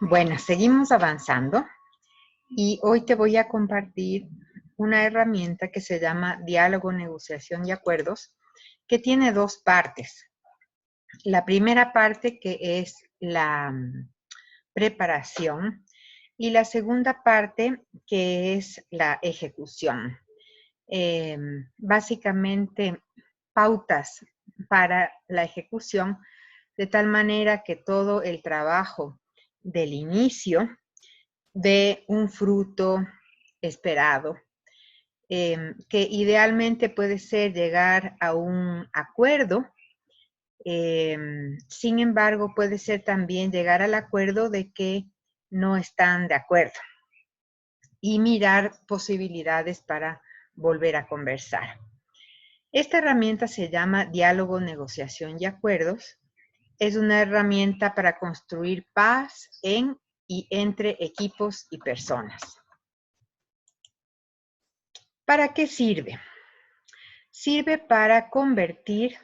Bueno, seguimos avanzando y hoy te voy a compartir una herramienta que se llama diálogo, negociación y acuerdos, que tiene dos partes. La primera parte que es la preparación y la segunda parte que es la ejecución. Básicamente pautas para la ejecución de tal manera que todo el trabajo del inicio dé un fruto esperado, que idealmente puede ser llegar a un acuerdo. Sin embargo, puede ser también llegar al acuerdo de que no están de acuerdo y mirar posibilidades para volver a conversar. Esta herramienta se llama diálogo, negociación y acuerdos. Es una herramienta para construir paz en y entre equipos y personas. ¿Para qué sirve? Sirve para convertir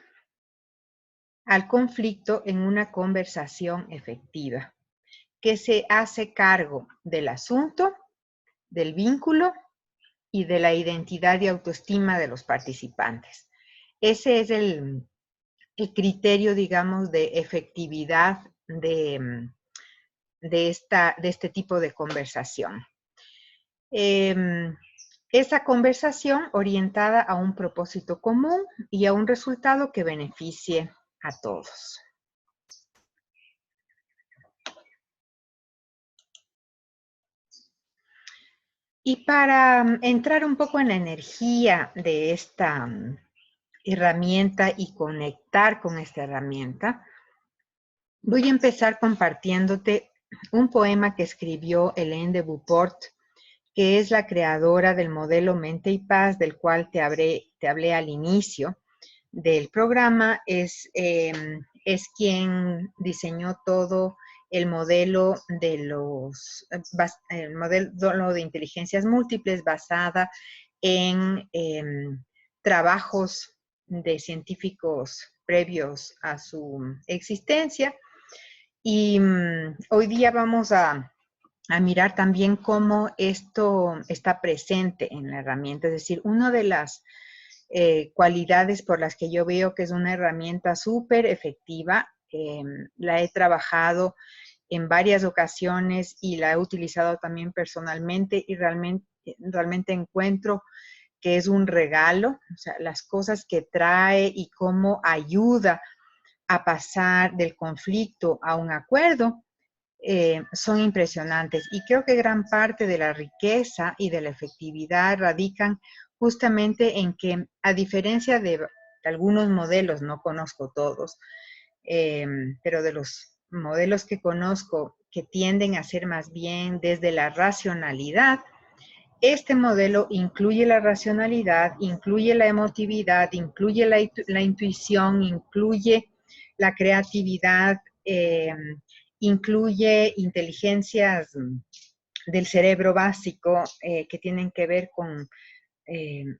al conflicto en una conversación efectiva, que se hace cargo del asunto, del vínculo y de la identidad y autoestima de los participantes. Ese es el criterio, digamos, de efectividad de este tipo de conversación. Esa conversación orientada a un propósito común y a un resultado que beneficie a todos. Y para entrar un poco en la energía de esta herramienta y conectar con esta herramienta, voy a empezar compartiéndote un poema que escribió Hélène de Beauport, que es la creadora del modelo Mente y Paz, del cual te hablé al inicio del programa. Es quien diseñó todo el modelo el modelo de inteligencias múltiples basada en trabajos de científicos previos a su existencia. Y hoy día vamos a mirar también cómo esto está presente en la herramienta. Es decir, una de las cualidades por las que yo veo que es una herramienta súper efectiva, la he trabajado en varias ocasiones y la he utilizado también personalmente y realmente encuentro que es un regalo, o sea, las cosas que trae y cómo ayuda a pasar del conflicto a un acuerdo, son impresionantes. Y creo que gran parte de la riqueza y de la efectividad radican justamente en que, a diferencia de algunos modelos, no conozco todos, pero de los modelos que conozco que tienden a ser más bien desde la racionalidad, este modelo incluye la racionalidad, incluye la emotividad, incluye la intuición, incluye la creatividad, incluye inteligencias del cerebro básico que tienen que ver con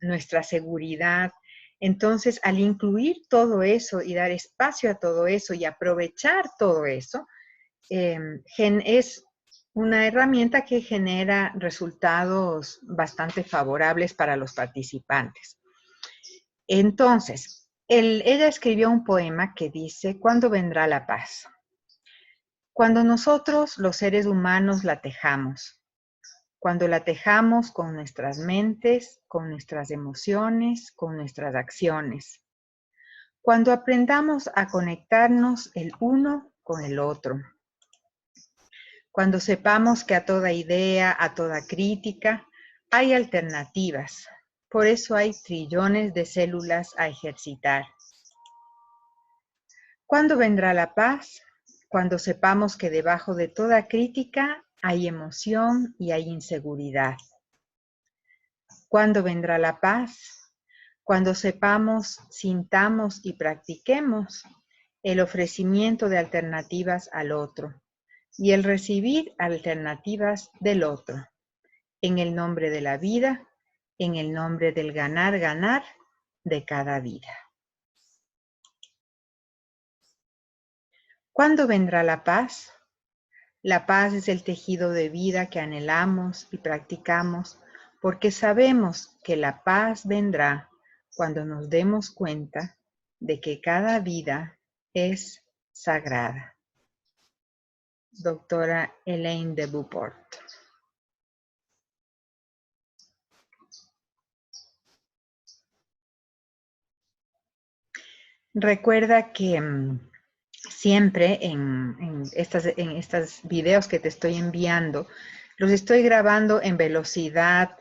nuestra seguridad. Entonces, al incluir todo eso y dar espacio a todo eso y aprovechar todo eso, es una herramienta que genera resultados bastante favorables para los participantes. Entonces, ella escribió un poema que dice: ¿cuándo vendrá la paz? Cuando nosotros, los seres humanos, la tejamos. Cuando la tejamos con nuestras mentes, con nuestras emociones, con nuestras acciones. Cuando aprendamos a conectarnos el uno con el otro. Cuando sepamos que a toda idea, a toda crítica, hay alternativas. Por eso hay trillones de células a ejercitar. ¿Cuándo vendrá la paz? Cuando sepamos que debajo de toda crítica hay emoción y hay inseguridad. ¿Cuándo vendrá la paz? Cuando sepamos, sintamos y practiquemos el ofrecimiento de alternativas al otro y el recibir alternativas del otro, en el nombre de la vida, en el nombre del ganar, ganar de cada vida. ¿Cuándo vendrá la paz? La paz es el tejido de vida que anhelamos y practicamos porque sabemos que la paz vendrá cuando nos demos cuenta de que cada vida es sagrada. Doctora Elaine de Beauport. Recuerda que siempre en estos videos que te estoy enviando, los estoy grabando en velocidad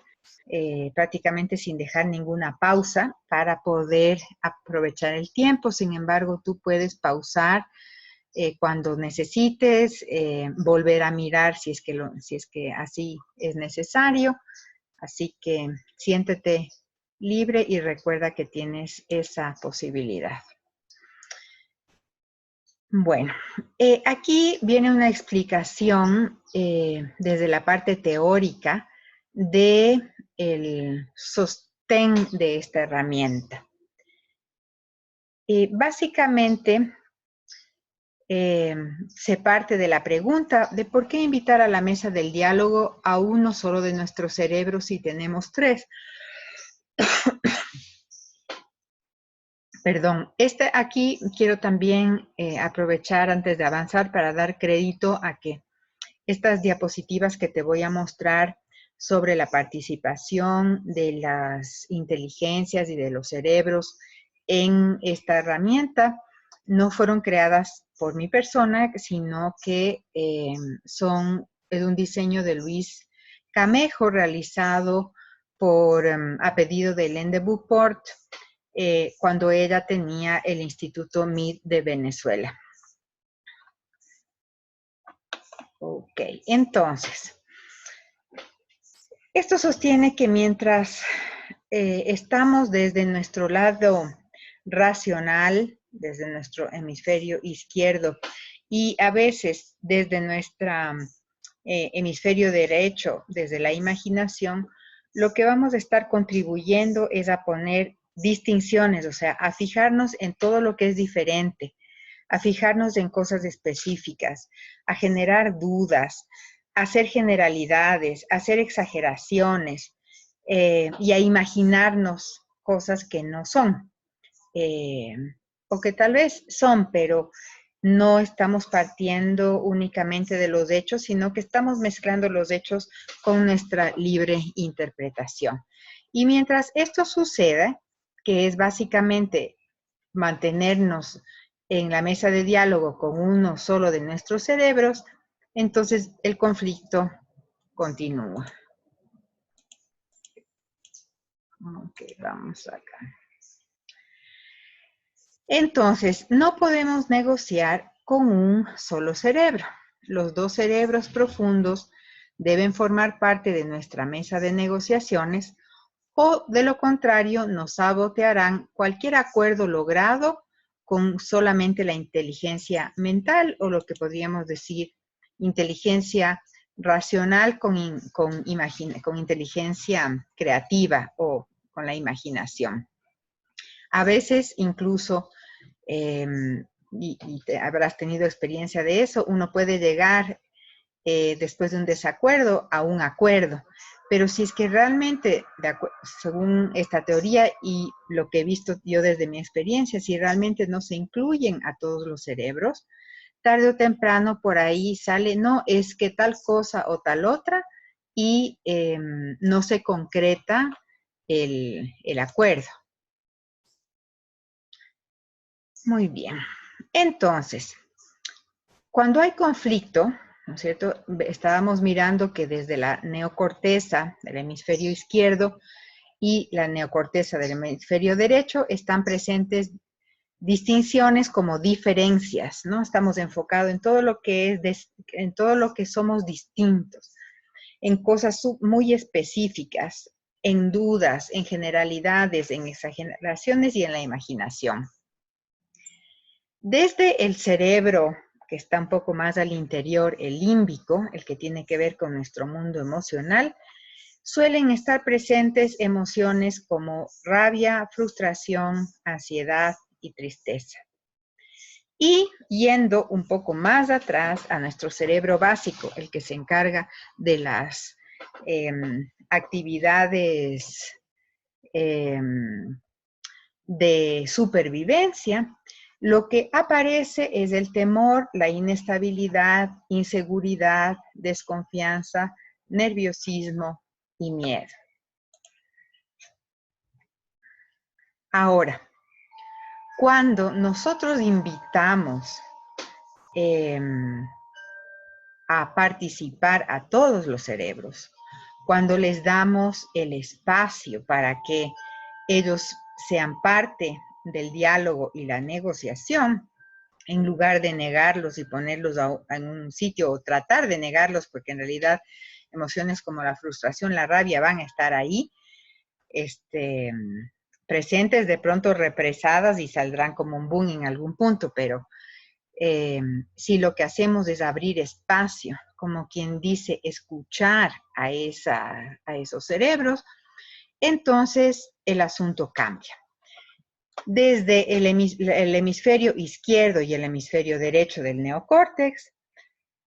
prácticamente sin dejar ninguna pausa para poder aprovechar el tiempo. Sin embargo, tú puedes pausar cuando necesites, volver a mirar si es que así es necesario. Así que siéntete libre y recuerda que tienes esa posibilidad. Bueno, aquí viene una explicación desde la parte teórica del sostén de esta herramienta. Básicamente, se parte de la pregunta de por qué invitar a la mesa del diálogo a uno solo de nuestros cerebros si tenemos tres. Perdón, aquí quiero también aprovechar antes de avanzar para dar crédito a que estas diapositivas que te voy a mostrar sobre la participación de las inteligencias y de los cerebros en esta herramienta no fueron creadas por mi persona, sino que es un diseño de Luis Camejo realizado a pedido de Elaine de Beauport cuando ella tenía el Instituto MID de Venezuela. Ok, entonces, esto sostiene que mientras estamos desde nuestro lado racional, desde nuestro hemisferio izquierdo, y a veces desde nuestro hemisferio derecho, desde la imaginación, lo que vamos a estar contribuyendo es a poner distinciones, o sea, a fijarnos en todo lo que es diferente, a fijarnos en cosas específicas, a generar dudas, a hacer generalidades, a hacer exageraciones y a imaginarnos cosas que no son, o que tal vez son, pero no estamos partiendo únicamente de los hechos, sino que estamos mezclando los hechos con nuestra libre interpretación. Y mientras esto suceda, que es básicamente mantenernos en la mesa de diálogo con uno solo de nuestros cerebros, entonces el conflicto continúa. Ok, vamos acá. Entonces, no podemos negociar con un solo cerebro. Los dos cerebros profundos deben formar parte de nuestra mesa de negociaciones o, de lo contrario, nos sabotearán cualquier acuerdo logrado con solamente la inteligencia mental o lo que podríamos decir inteligencia racional con inteligencia creativa o con la imaginación. A veces incluso, y habrás tenido experiencia de eso, uno puede llegar después de un desacuerdo a un acuerdo. Pero si es que realmente, según esta teoría y lo que he visto yo desde mi experiencia, si realmente no se incluyen a todos los cerebros, tarde o temprano por ahí sale, no, es que tal cosa o tal otra, y no se concreta el acuerdo. Muy bien. Entonces, cuando hay conflicto, ¿no es cierto? Estábamos mirando que desde la neocorteza del hemisferio izquierdo y la neocorteza del hemisferio derecho están presentes distinciones como diferencias, ¿no? Estamos enfocados en todo lo que en todo lo que somos distintos, en cosas muy específicas, en dudas, en generalidades, en exageraciones y en la imaginación. Desde el cerebro, que está un poco más al interior, el límbico, el que tiene que ver con nuestro mundo emocional, suelen estar presentes emociones como rabia, frustración, ansiedad y tristeza. Y yendo un poco más atrás a nuestro cerebro básico, el que se encarga de las actividades de supervivencia, lo que aparece es el temor, la inestabilidad, inseguridad, desconfianza, nerviosismo y miedo. Ahora, cuando nosotros invitamos a participar a todos los cerebros, cuando les damos el espacio para que ellos sean parte del diálogo y la negociación, en lugar de negarlos y ponerlos en un sitio o tratar de negarlos, porque en realidad emociones como la frustración, la rabia van a estar ahí, presentes, de pronto represadas y saldrán como un boom en algún punto, pero si lo que hacemos es abrir espacio, como quien dice, escuchar a esos cerebros, entonces el asunto cambia. Desde el hemisferio izquierdo y el hemisferio derecho del neocórtex,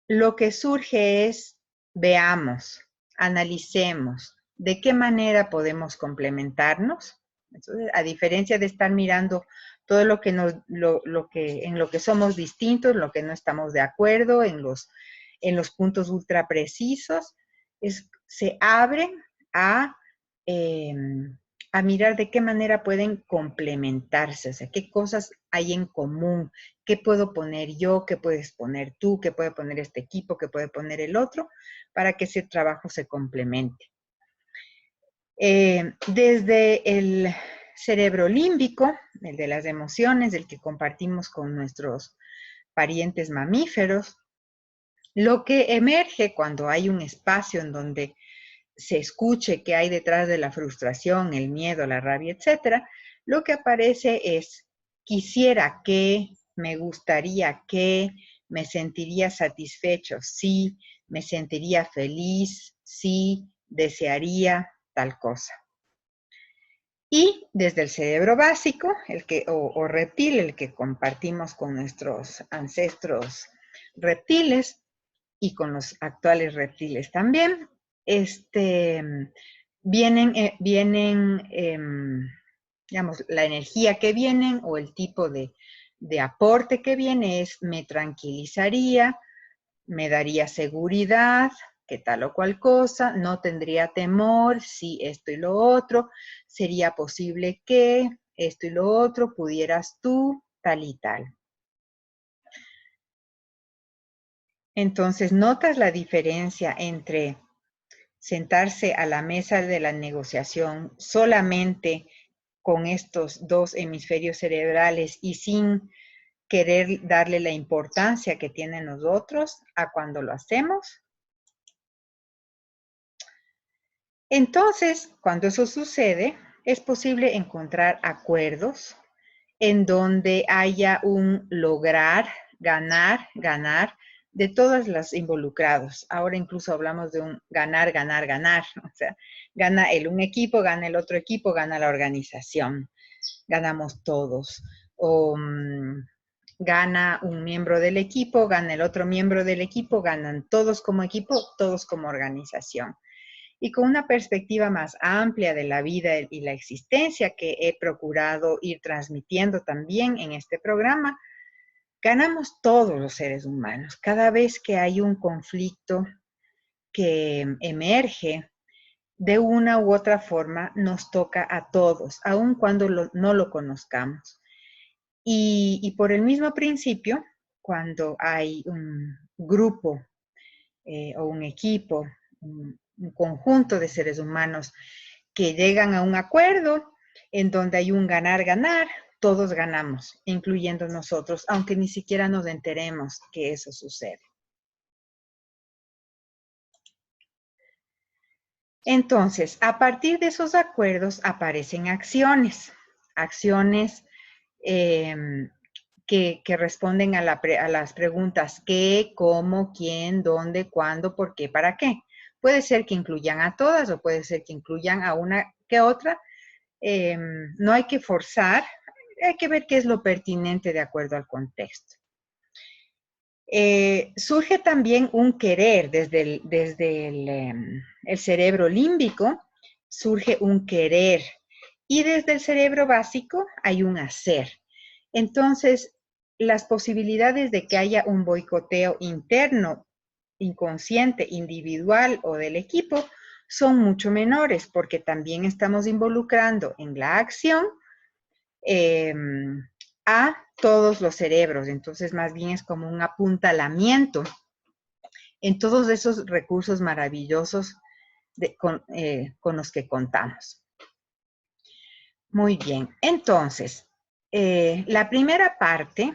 lo que surge es, veamos, analicemos, de qué manera podemos complementarnos. Entonces, a diferencia de estar mirando todo lo que en lo que somos distintos, lo que no estamos de acuerdo, en los puntos ultra precisos, se abren a mirar de qué manera pueden complementarse, o sea, qué cosas hay en común, qué puedo poner yo, qué puedes poner tú, qué puede poner este equipo, qué puede poner el otro, para que ese trabajo se complemente. Desde el cerebro límbico, el de las emociones, el que compartimos con nuestros parientes mamíferos, lo que emerge cuando hay un espacio en donde se escuche qué hay detrás de la frustración, el miedo, la rabia, etcétera, lo que aparece es quisiera que, me gustaría que, me sentiría satisfecho, sí, me sentiría feliz, sí, desearía tal cosa. Y desde el cerebro básico, o reptil, el que compartimos con nuestros ancestros reptiles y con los actuales reptiles también, digamos, la energía que vienen o el tipo de aporte que viene es me tranquilizaría, me daría seguridad, que tal o cual cosa, no tendría temor, si esto y lo otro, sería posible que esto y lo otro, pudieras tú, tal y tal. Entonces, ¿notas la diferencia entre sentarse a la mesa de la negociación solamente con estos dos hemisferios cerebrales y sin querer darle la importancia que tienen los otros a cuando lo hacemos? Entonces, cuando eso sucede, es posible encontrar acuerdos en donde haya un lograr, ganar, ganar de todos los involucrados. Ahora incluso hablamos de un ganar, ganar, ganar. O sea, gana un equipo, gana el otro equipo, gana la organización. Ganamos todos. O gana un miembro del equipo, gana el otro miembro del equipo, ganan todos como equipo, todos como organización. Y con una perspectiva más amplia de la vida y la existencia que he procurado ir transmitiendo también en este programa, ganamos todos los seres humanos. Cada vez que hay un conflicto que emerge, de una u otra forma nos toca a todos, aun cuando no lo conozcamos. Y por el mismo principio, cuando hay un grupo o un equipo, un conjunto de seres humanos que llegan a un acuerdo en donde hay un ganar-ganar, todos ganamos, incluyendo nosotros, aunque ni siquiera nos enteremos que eso sucede. Entonces, a partir de esos acuerdos aparecen acciones, acciones que responden a las preguntas qué, cómo, quién, dónde, cuándo, por qué, para qué. Puede ser que incluyan a todas o puede ser que incluyan a una que otra. No hay que forzar, hay que ver qué es lo pertinente de acuerdo al contexto. Surge también un querer desde el cerebro límbico, surge un querer, y desde el cerebro básico hay un hacer. Entonces, las posibilidades de que haya un boicoteo interno, inconsciente, individual o del equipo son mucho menores, porque también estamos involucrando en la acción a todos los cerebros. Entonces, más bien es como un apuntalamiento en todos esos recursos maravillosos con los que contamos. Muy bien. Entonces, la primera parte,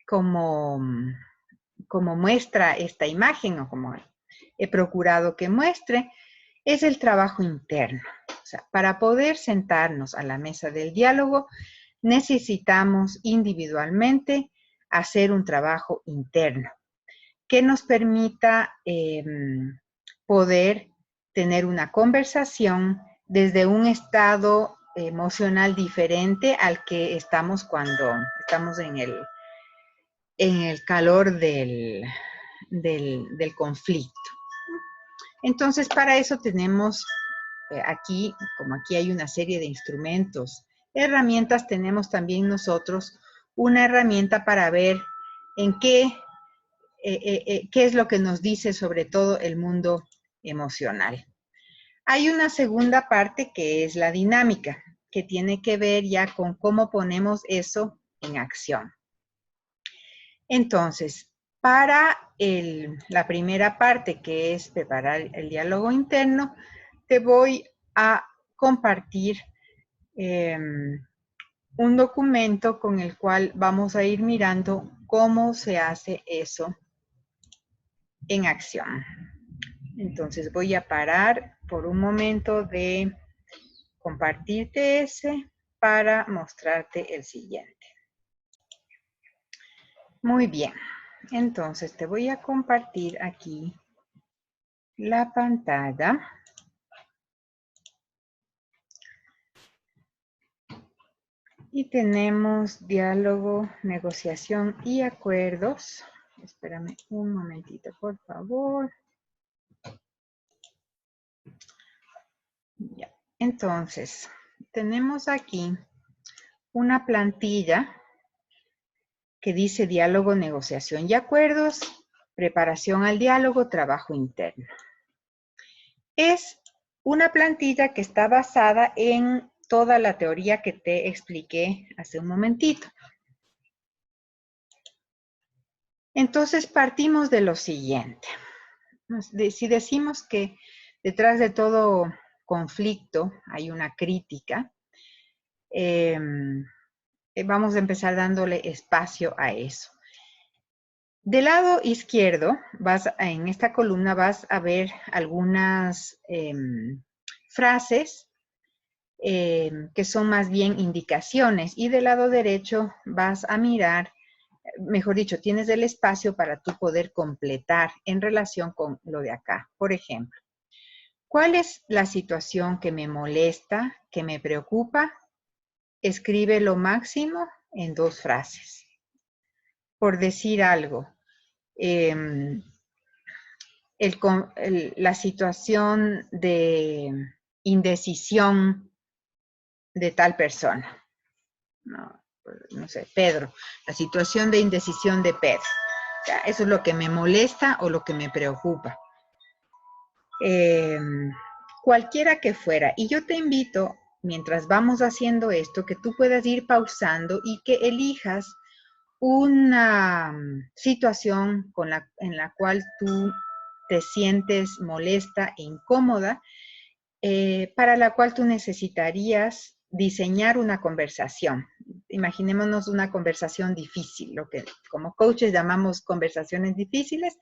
como muestra esta imagen o como he procurado que muestre, es el trabajo interno. O sea, para poder sentarnos a la mesa del diálogo, necesitamos individualmente hacer un trabajo interno que nos permita poder tener una conversación desde un estado emocional diferente al que estamos cuando estamos en el calor del conflicto. Entonces, para eso tenemos aquí, como aquí hay una serie de instrumentos, herramientas, tenemos también nosotros una herramienta para ver en qué es lo que nos dice sobre todo el mundo emocional. Hay una segunda parte que es la dinámica, que tiene que ver ya con cómo ponemos eso en acción. Entonces, para la primera parte, que es preparar el diálogo interno, te voy a compartir un documento con el cual vamos a ir mirando cómo se hace eso en acción. Entonces voy a parar por un momento de compartirte ese para mostrarte el siguiente. Muy bien, entonces te voy a compartir aquí la pantalla. Y tenemos diálogo, negociación y acuerdos. Espérame un momentito, por favor. Ya. Entonces, tenemos aquí una plantilla que dice diálogo, negociación y acuerdos, preparación al diálogo, trabajo interno. Es una plantilla que está basada en toda la teoría que te expliqué hace un momentito. Entonces partimos de lo siguiente. Si decimos que detrás de todo conflicto hay una crítica, vamos a empezar dándole espacio a eso. Del lado izquierdo, en esta columna vas a ver algunas frases que son más bien indicaciones, y del lado derecho vas a mirar, mejor dicho, tienes el espacio para tú poder completar en relación con lo de acá. Por ejemplo, ¿cuál es la situación que me molesta, que me preocupa? Escribe lo máximo en 2 frases. Por decir algo, la situación de indecisión de tal persona. No sé, Pedro. La situación de indecisión de Pedro. Ya, eso es lo que me molesta o lo que me preocupa. Cualquiera que fuera. Y yo te invito, mientras vamos haciendo esto, que tú puedas ir pausando y que elijas una situación en la cual tú te sientes molesta e incómoda, para la cual tú necesitarías diseñar una conversación. Imaginémonos una conversación difícil, lo que como coaches llamamos conversaciones difíciles.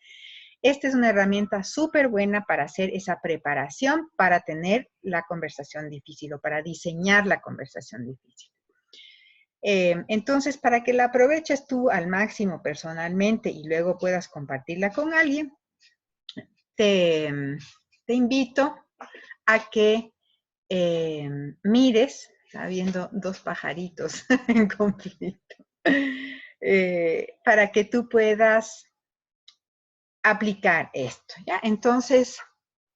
Esta es una herramienta súper buena para hacer esa preparación para tener la conversación difícil o para diseñar la conversación difícil. Entonces, para que la aproveches tú al máximo personalmente y luego puedas compartirla con alguien, te invito a que mires Está viendo dos pajaritos en conflicto. Para que tú puedas aplicar esto, ¿ya? Entonces,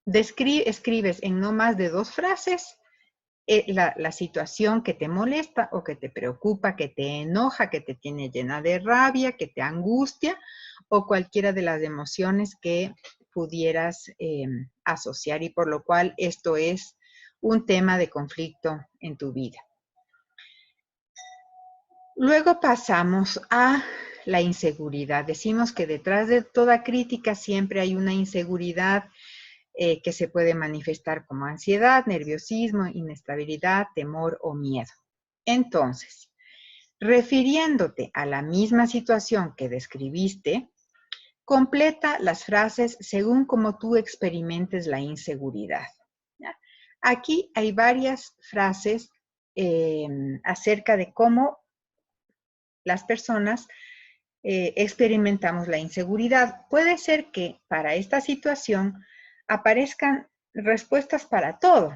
escribes en no más de 2 frases la situación que te molesta o que te preocupa, que te enoja, que te tiene llena de rabia, que te angustia o cualquiera de las emociones que pudieras asociar y por lo cual esto es un tema de conflicto en tu vida. Luego pasamos a la inseguridad. Decimos que detrás de toda crítica siempre hay una inseguridad que se puede manifestar como ansiedad, nerviosismo, inestabilidad, temor o miedo. Entonces, refiriéndote a la misma situación que describiste, completa las frases según como tú experimentes la inseguridad. ¿Ya? Aquí hay varias frases acerca de cómo las personas experimentamos la inseguridad. Puede ser que para esta situación aparezcan respuestas para todo,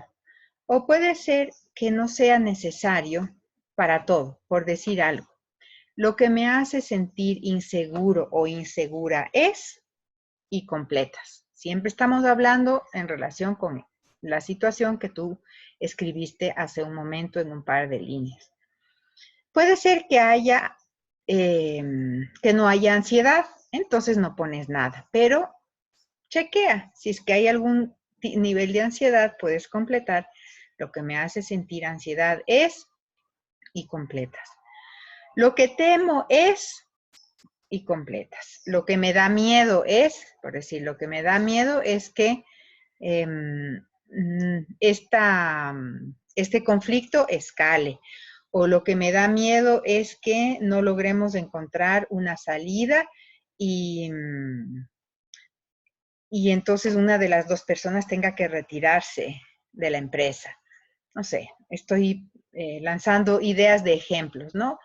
o puede ser que no sea necesario para todo, por decir algo. Lo que me hace sentir inseguro o insegura es, y completas. Siempre estamos hablando en relación con la situación que tú escribiste hace un momento en un par de líneas. Puede ser que haya, que no haya ansiedad, entonces no pones nada, pero chequea, si es que hay algún nivel de ansiedad, puedes completar. Lo que me hace sentir ansiedad es, y completas. Lo que temo es, y completas. Lo que me da miedo es, por decir, lo que me da miedo es que este conflicto escale. O lo que me da miedo es que no logremos encontrar una salida y entonces una de las dos personas tenga que retirarse de la empresa. No sé, estoy lanzando ideas de ejemplos, ¿no?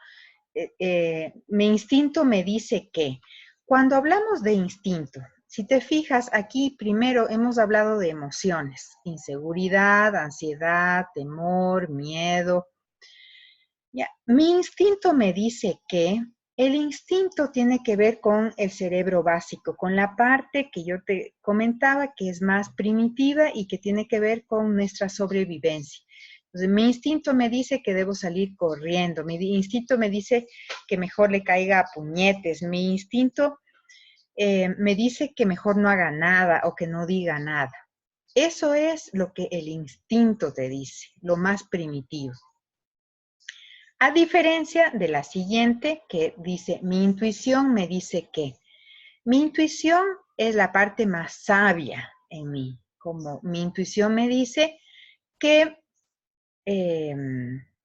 Mi instinto me dice que cuando hablamos de instinto, si te fijas, aquí primero hemos hablado de emociones, inseguridad, ansiedad, temor, miedo. Ya, mi instinto me dice que el instinto tiene que ver con el cerebro básico, con la parte que yo te comentaba que es más primitiva y que tiene que ver con nuestra sobrevivencia. Entonces, mi instinto me dice que debo salir corriendo, mi instinto me dice que mejor le caiga a puñetes, mi instinto me dice que mejor no haga nada o que no diga nada. Eso es lo que el instinto te dice, lo más primitivo. A diferencia de la siguiente que dice, mi intuición me dice que. Mi intuición es la parte más sabia en mí, como mi intuición me dice que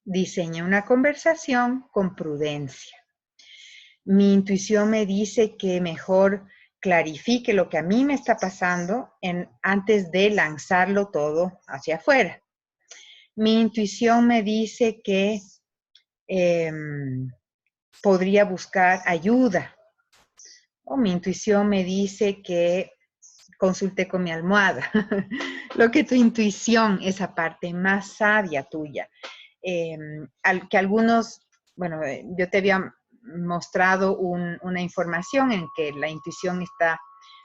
diseñe una conversación con prudencia. Mi intuición me dice que mejor clarifique lo que a mí me está pasando antes de lanzarlo todo hacia afuera. Mi intuición me dice que podría buscar ayuda. O mi intuición me dice que consulte con mi almohada. Lo que tu intuición, esa parte más sabia tuya, que algunos, bueno, yo te había mostrado una información en que la intuición está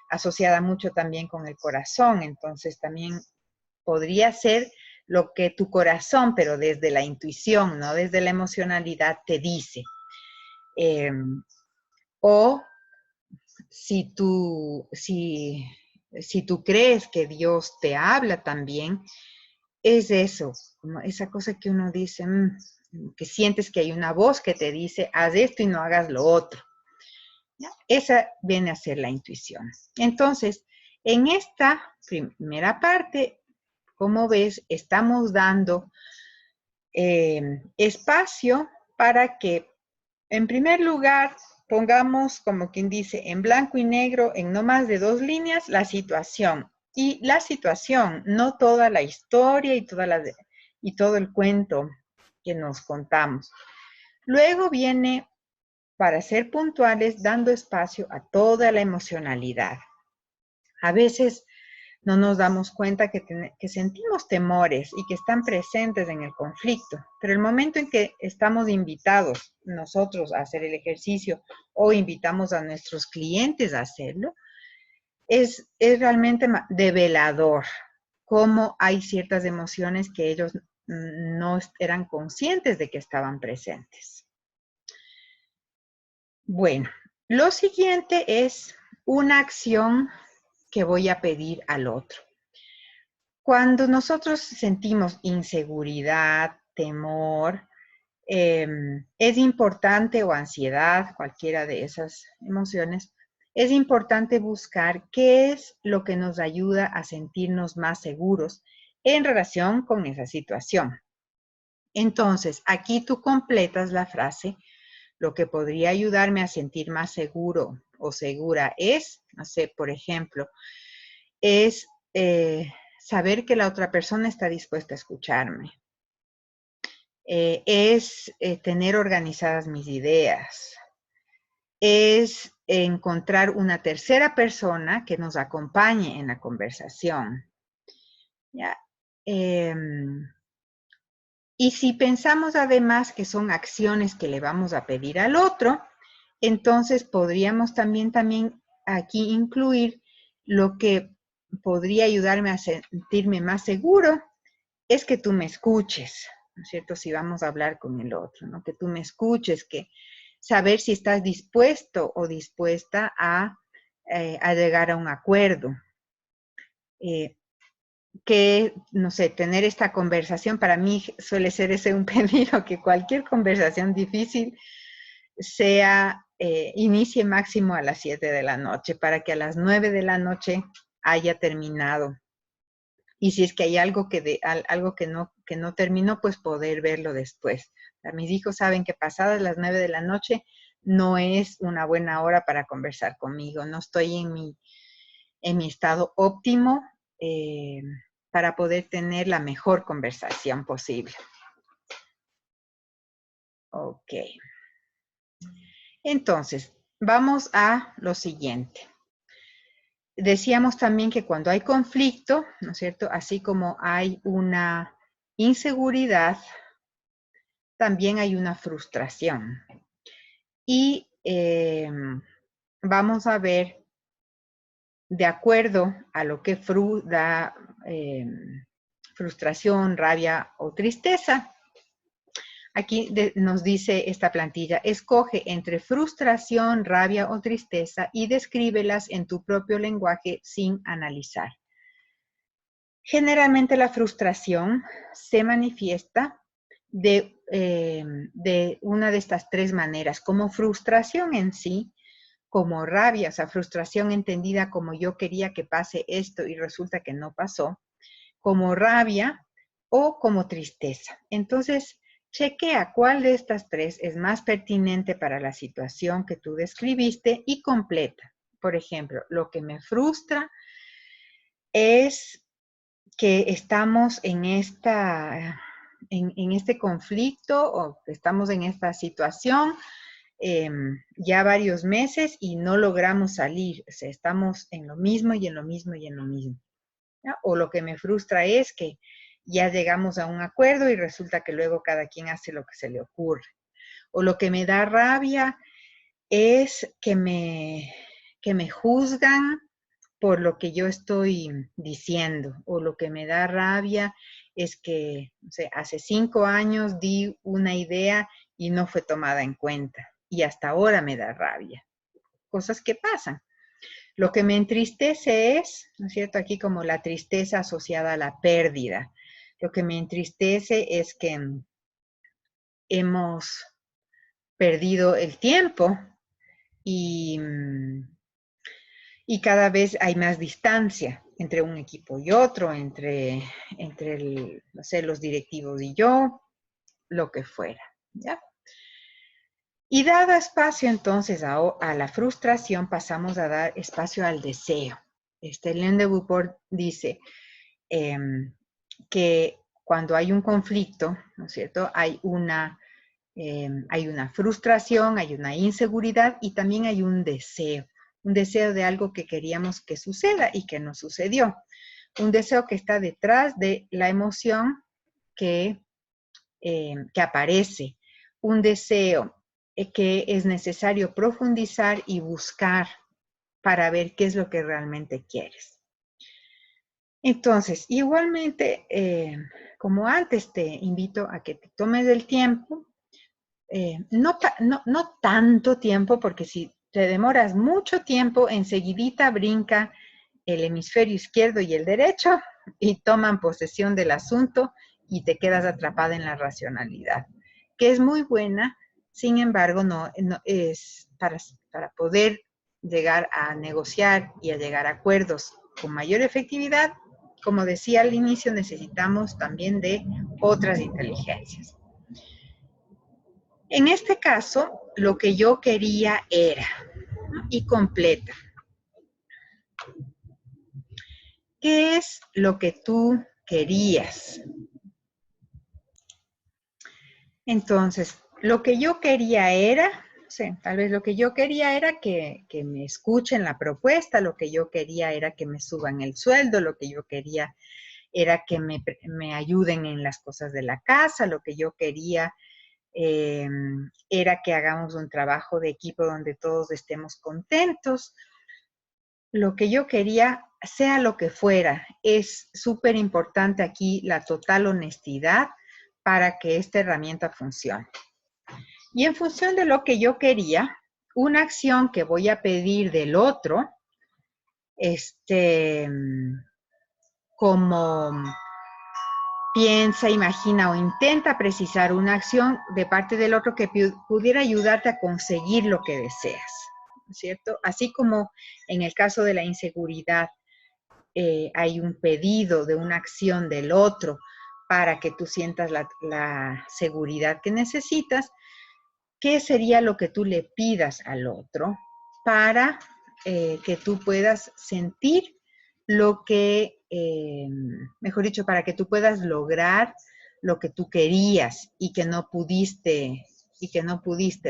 asociada mucho también con el corazón, entonces también podría ser lo que tu corazón, pero desde la intuición, no desde la emocionalidad, te dice. O si tú crees que Dios te habla también, es eso, como esa cosa que uno dice, que sientes que hay una voz que te dice, haz esto y no hagas lo otro. ¿Ya? Esa viene a ser la intuición. Entonces, en esta primera parte, como ves, estamos dando espacio para que, en primer lugar, pongamos, como quien dice, en blanco y negro, en no más de 2 líneas, la situación. Y la situación, no toda la historia y todo el cuento que nos contamos. Luego viene, para ser puntuales, dando espacio a toda la emocionalidad. A veces no nos damos cuenta que sentimos temores y que están presentes en el conflicto. Pero el momento en que estamos invitados nosotros a hacer el ejercicio o invitamos a nuestros clientes a hacerlo, es realmente develador cómo hay ciertas emociones que ellos no eran conscientes de que estaban presentes. Bueno, lo siguiente es una acción que voy a pedir al otro. Cuando nosotros sentimos inseguridad, temor, es importante, o ansiedad, cualquiera de esas emociones, es importante buscar qué es lo que nos ayuda a sentirnos más seguros en relación con esa situación. Entonces, aquí tú completas la frase: lo que podría ayudarme a sentir más seguro o segura es, no sé, por ejemplo, es saber que la otra persona está dispuesta a escucharme. Es tener organizadas mis ideas. Es encontrar una tercera persona que nos acompañe en la conversación. ¿Ya? Y si pensamos además que son acciones que le vamos a pedir al otro, entonces podríamos también aquí incluir lo que podría ayudarme a sentirme más seguro, es que tú me escuches, ¿no es cierto? Si vamos a hablar con el otro, ¿no? Que tú me escuches, que saber si estás dispuesto o dispuesta a llegar a un acuerdo. Que, no sé, tener esta conversación, para mí suele ser ese un pedido, que cualquier conversación difícil inicie máximo a las 7 de la noche, para que a las 9 de la noche haya terminado. Y si es que hay algo que no terminó, pues poder verlo después. Mis hijos saben que pasadas las 9 de la noche no es una buena hora para conversar conmigo. No estoy en mi estado óptimo para poder tener la mejor conversación posible. Ok. Entonces, vamos a lo siguiente. Decíamos también que cuando hay conflicto, ¿no es cierto? Así como hay una inseguridad, también hay una frustración. Y vamos a ver, de acuerdo a lo que da frustración, rabia o tristeza. Aquí nos dice esta plantilla: escoge entre frustración, rabia o tristeza y descríbelas en tu propio lenguaje sin analizar. Generalmente la frustración se manifiesta de una de estas tres maneras: como frustración en sí, como rabia, o sea, frustración entendida como yo quería que pase esto y resulta que no pasó, como rabia o como tristeza. Entonces, chequea cuál de estas tres es más pertinente para la situación que tú describiste y completa. Por ejemplo, lo que me frustra es que estamos en este conflicto, o estamos en esta situación ya varios meses y no logramos salir. O sea, estamos en lo mismo y en lo mismo y en lo mismo. ¿Ya? O lo que me frustra es que ya llegamos a un acuerdo y resulta que luego cada quien hace lo que se le ocurre. O lo que me da rabia es que me juzgan por lo que yo estoy diciendo. O lo que me da rabia es que, no sé, hace 5 años di una idea y no fue tomada en cuenta. Y hasta ahora me da rabia. Cosas que pasan. Lo que me entristece es, ¿no es cierto?, aquí como la tristeza asociada a la pérdida. Lo que me entristece es que hemos perdido el tiempo y cada vez hay más distancia entre un equipo y otro, entre no sé, los directivos y yo, lo que fuera, ¿ya? Y dado espacio entonces a la frustración, pasamos a dar espacio al deseo. León de Beauport dice que cuando hay un conflicto, ¿no es cierto?, hay una frustración, hay una inseguridad y también hay un deseo. un deseo de algo que queríamos que suceda y que no sucedió. Un deseo que está detrás de la emoción que aparece. Un deseo que es necesario profundizar y buscar para ver qué es lo que realmente quieres. Entonces, igualmente, como antes, te invito a que te tomes el tiempo, no tanto tiempo, porque si te demoras mucho tiempo, enseguidita brinca el hemisferio izquierdo y el derecho y toman posesión del asunto y te quedas atrapada en la racionalidad, que es muy buena, sin embargo, no es para poder llegar a negociar y a llegar a acuerdos con mayor efectividad. Como decía al inicio, necesitamos también de otras inteligencias. En este caso, lo que yo quería era, ¿no? Y completa. ¿Qué es lo que tú querías? Entonces, lo que yo quería era, no sé, tal vez lo que yo quería era que me escuchen la propuesta, lo que yo quería era que me suban el sueldo, lo que yo quería era que me ayuden en las cosas de la casa, lo que yo quería era que hagamos un trabajo de equipo donde todos estemos contentos. Lo que yo quería, sea lo que fuera, es súper importante aquí la total honestidad para que esta herramienta funcione. Y en función de lo que yo quería, una acción que voy a pedir del otro, como piensa, imagina o intenta precisar una acción de parte del otro que pudiera ayudarte a conseguir lo que deseas, ¿cierto? Así como en el caso de la inseguridad, hay un pedido de una acción del otro para que tú sientas la seguridad que necesitas. ¿Qué sería lo que tú le pidas al otro para que tú puedas sentir lo que, mejor dicho, para que tú puedas lograr lo que tú querías y que no pudiste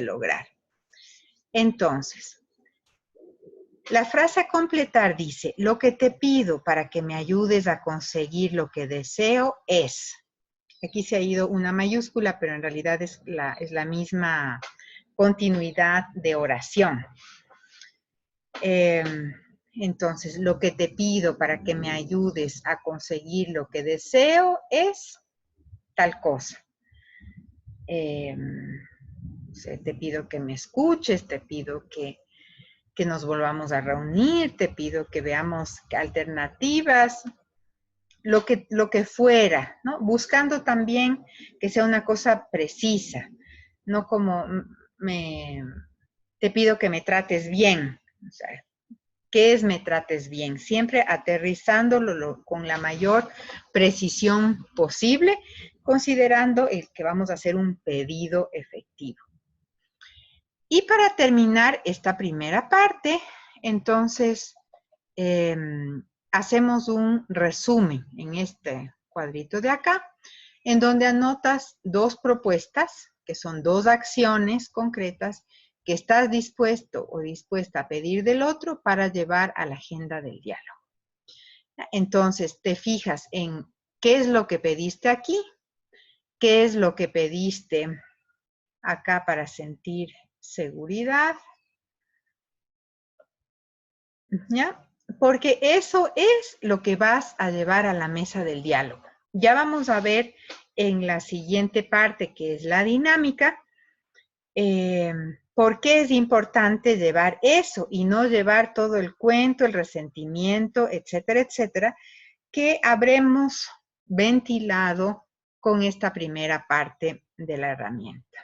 lograr? Entonces, la frase a completar dice, lo que te pido para que me ayudes a conseguir lo que deseo es. Aquí se ha ido una mayúscula, pero en realidad es la misma continuidad de oración. Entonces, lo que te pido para que me ayudes a conseguir lo que deseo es tal cosa. Te pido que me escuches, te pido que nos volvamos a reunir, te pido que veamos alternativas, lo que fuera, ¿no? Buscando también que sea una cosa precisa, no como te pido que me trates bien. O sea, ¿qué es me trates bien? Siempre aterrizándolo con la mayor precisión posible, considerando que vamos a hacer un pedido efectivo. Y para terminar esta primera parte, entonces, hacemos un resumen en este cuadrito de acá, en donde anotas dos propuestas, que son dos acciones concretas que estás dispuesto o dispuesta a pedir del otro para llevar a la agenda del diálogo. Entonces, te fijas en qué es lo que pediste aquí, qué es lo que pediste acá para sentir seguridad, ¿ya? Porque eso es lo que vas a llevar a la mesa del diálogo. Ya vamos a ver en la siguiente parte, que es la dinámica, por qué es importante llevar eso y no llevar todo el cuento, el resentimiento, etcétera, etcétera, que habremos ventilado con esta primera parte de la herramienta.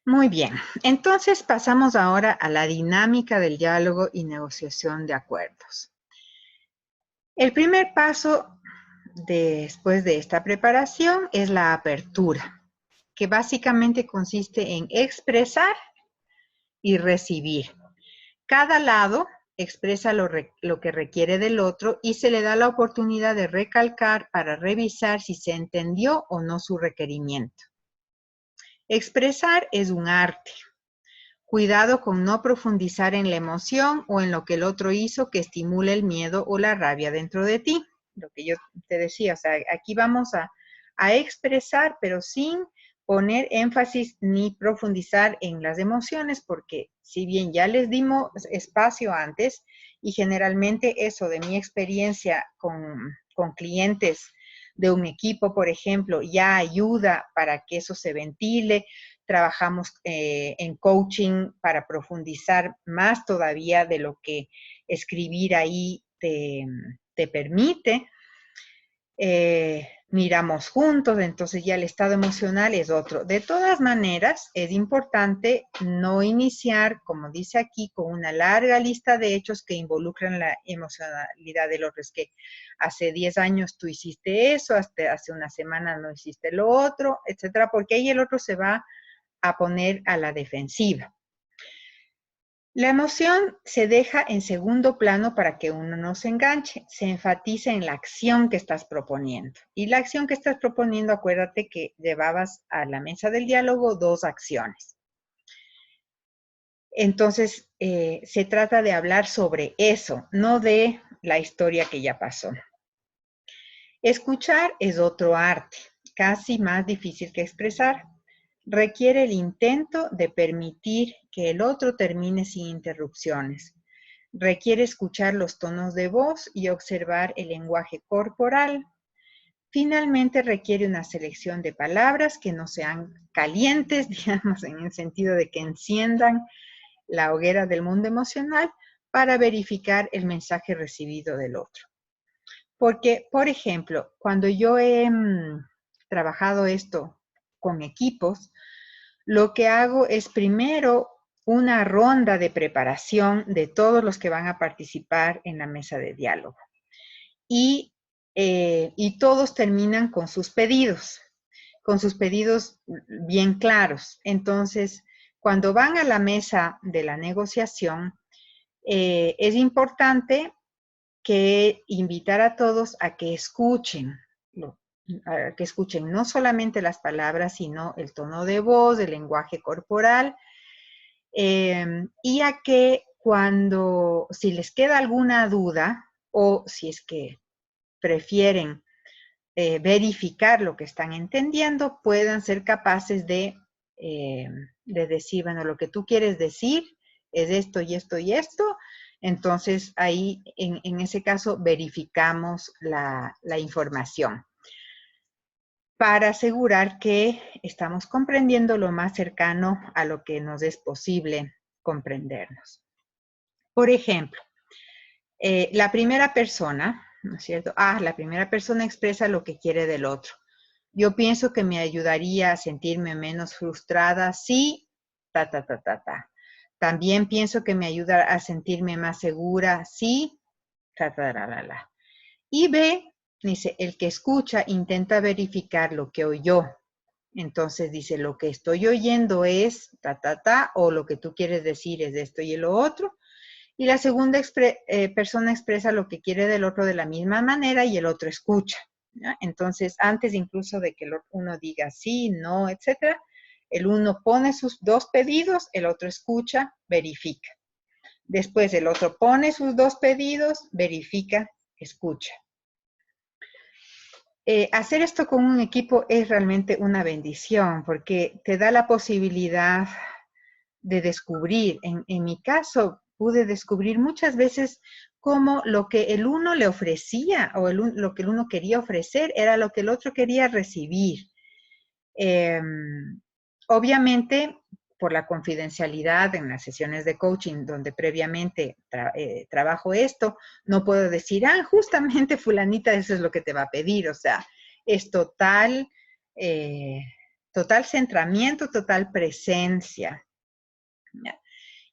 Muy bien, entonces pasamos ahora a la dinámica del diálogo y negociación de acuerdos. El primer paso después de esta preparación es la apertura, que básicamente consiste en expresar y recibir. Cada lado expresa lo que requiere del otro y se le da la oportunidad de recalcar para revisar si se entendió o no su requerimiento. Expresar es un arte. Cuidado con no profundizar en la emoción o en lo que el otro hizo que estimule el miedo o la rabia dentro de ti. Lo que yo te decía, o sea, aquí vamos a expresar, pero sin poner énfasis ni profundizar en las emociones, porque si bien ya les dimos espacio antes, y generalmente eso de mi experiencia con clientes de un equipo, por ejemplo, ya ayuda para que eso se ventile. Trabajamos en coaching para profundizar más todavía de lo que escribir ahí te permite. Miramos juntos, entonces ya el estado emocional es otro. De todas maneras, es importante no iniciar, como dice aquí, con una larga lista de hechos que involucran la emocionalidad del otro. Es que hace 10 años tú hiciste eso, hasta hace una semana no hiciste lo otro, etcétera, porque ahí el otro se va a poner a la defensiva. La emoción se deja en segundo plano para que uno no se enganche, se enfatiza en la acción que estás proponiendo. Y la acción que estás proponiendo, acuérdate que llevabas a la mesa del diálogo 2 acciones. Entonces, se trata de hablar sobre eso, no de la historia que ya pasó. Escuchar es otro arte, casi más difícil que expresar. Requiere el intento de permitir que el otro termine sin interrupciones. Requiere escuchar los tonos de voz y observar el lenguaje corporal. Finalmente, requiere una selección de palabras que no sean calientes, digamos, en el sentido de que enciendan la hoguera del mundo emocional para verificar el mensaje recibido del otro. Porque, por ejemplo, cuando yo he trabajado esto con equipos, lo que hago es primero una ronda de preparación de todos los que van a participar en la mesa de diálogo. Y todos terminan con sus pedidos bien claros. Entonces, cuando van a la mesa de la negociación, es importante que invitar a todos a que escuchen no solamente las palabras, sino el tono de voz, el lenguaje corporal, y a que si les queda alguna duda o si es que prefieren verificar lo que están entendiendo, puedan ser capaces de decir, bueno, lo que tú quieres decir es esto y esto y esto. Entonces, ahí, en ese caso, verificamos la información para asegurar que estamos comprendiendo lo más cercano a lo que nos es posible comprendernos. Por ejemplo, la primera persona, ¿no es cierto? La primera persona expresa lo que quiere del otro. Yo pienso que me ayudaría a sentirme menos frustrada si, También pienso que me ayuda a sentirme más segura si, Y B, dice, el que escucha intenta verificar lo que oyó. Entonces dice, lo que estoy oyendo es o lo que tú quieres decir es esto y lo otro. Y la segunda persona expresa lo que quiere del otro de la misma manera y el otro escucha, ¿ya? Entonces, antes incluso de que uno diga sí, no, etcétera, el uno pone sus 2 pedidos, el otro escucha, verifica. Después el otro pone sus 2 pedidos, verifica, escucha. Hacer esto con un equipo es realmente una bendición porque te da la posibilidad de descubrir. En mi caso, pude descubrir muchas veces cómo lo que el uno le ofrecía o lo que el uno quería ofrecer era lo que el otro quería recibir. Obviamente, por la confidencialidad en las sesiones de coaching donde previamente trabajo esto, no puedo decir, justamente fulanita, eso es lo que te va a pedir. O sea, es total centramiento, total presencia.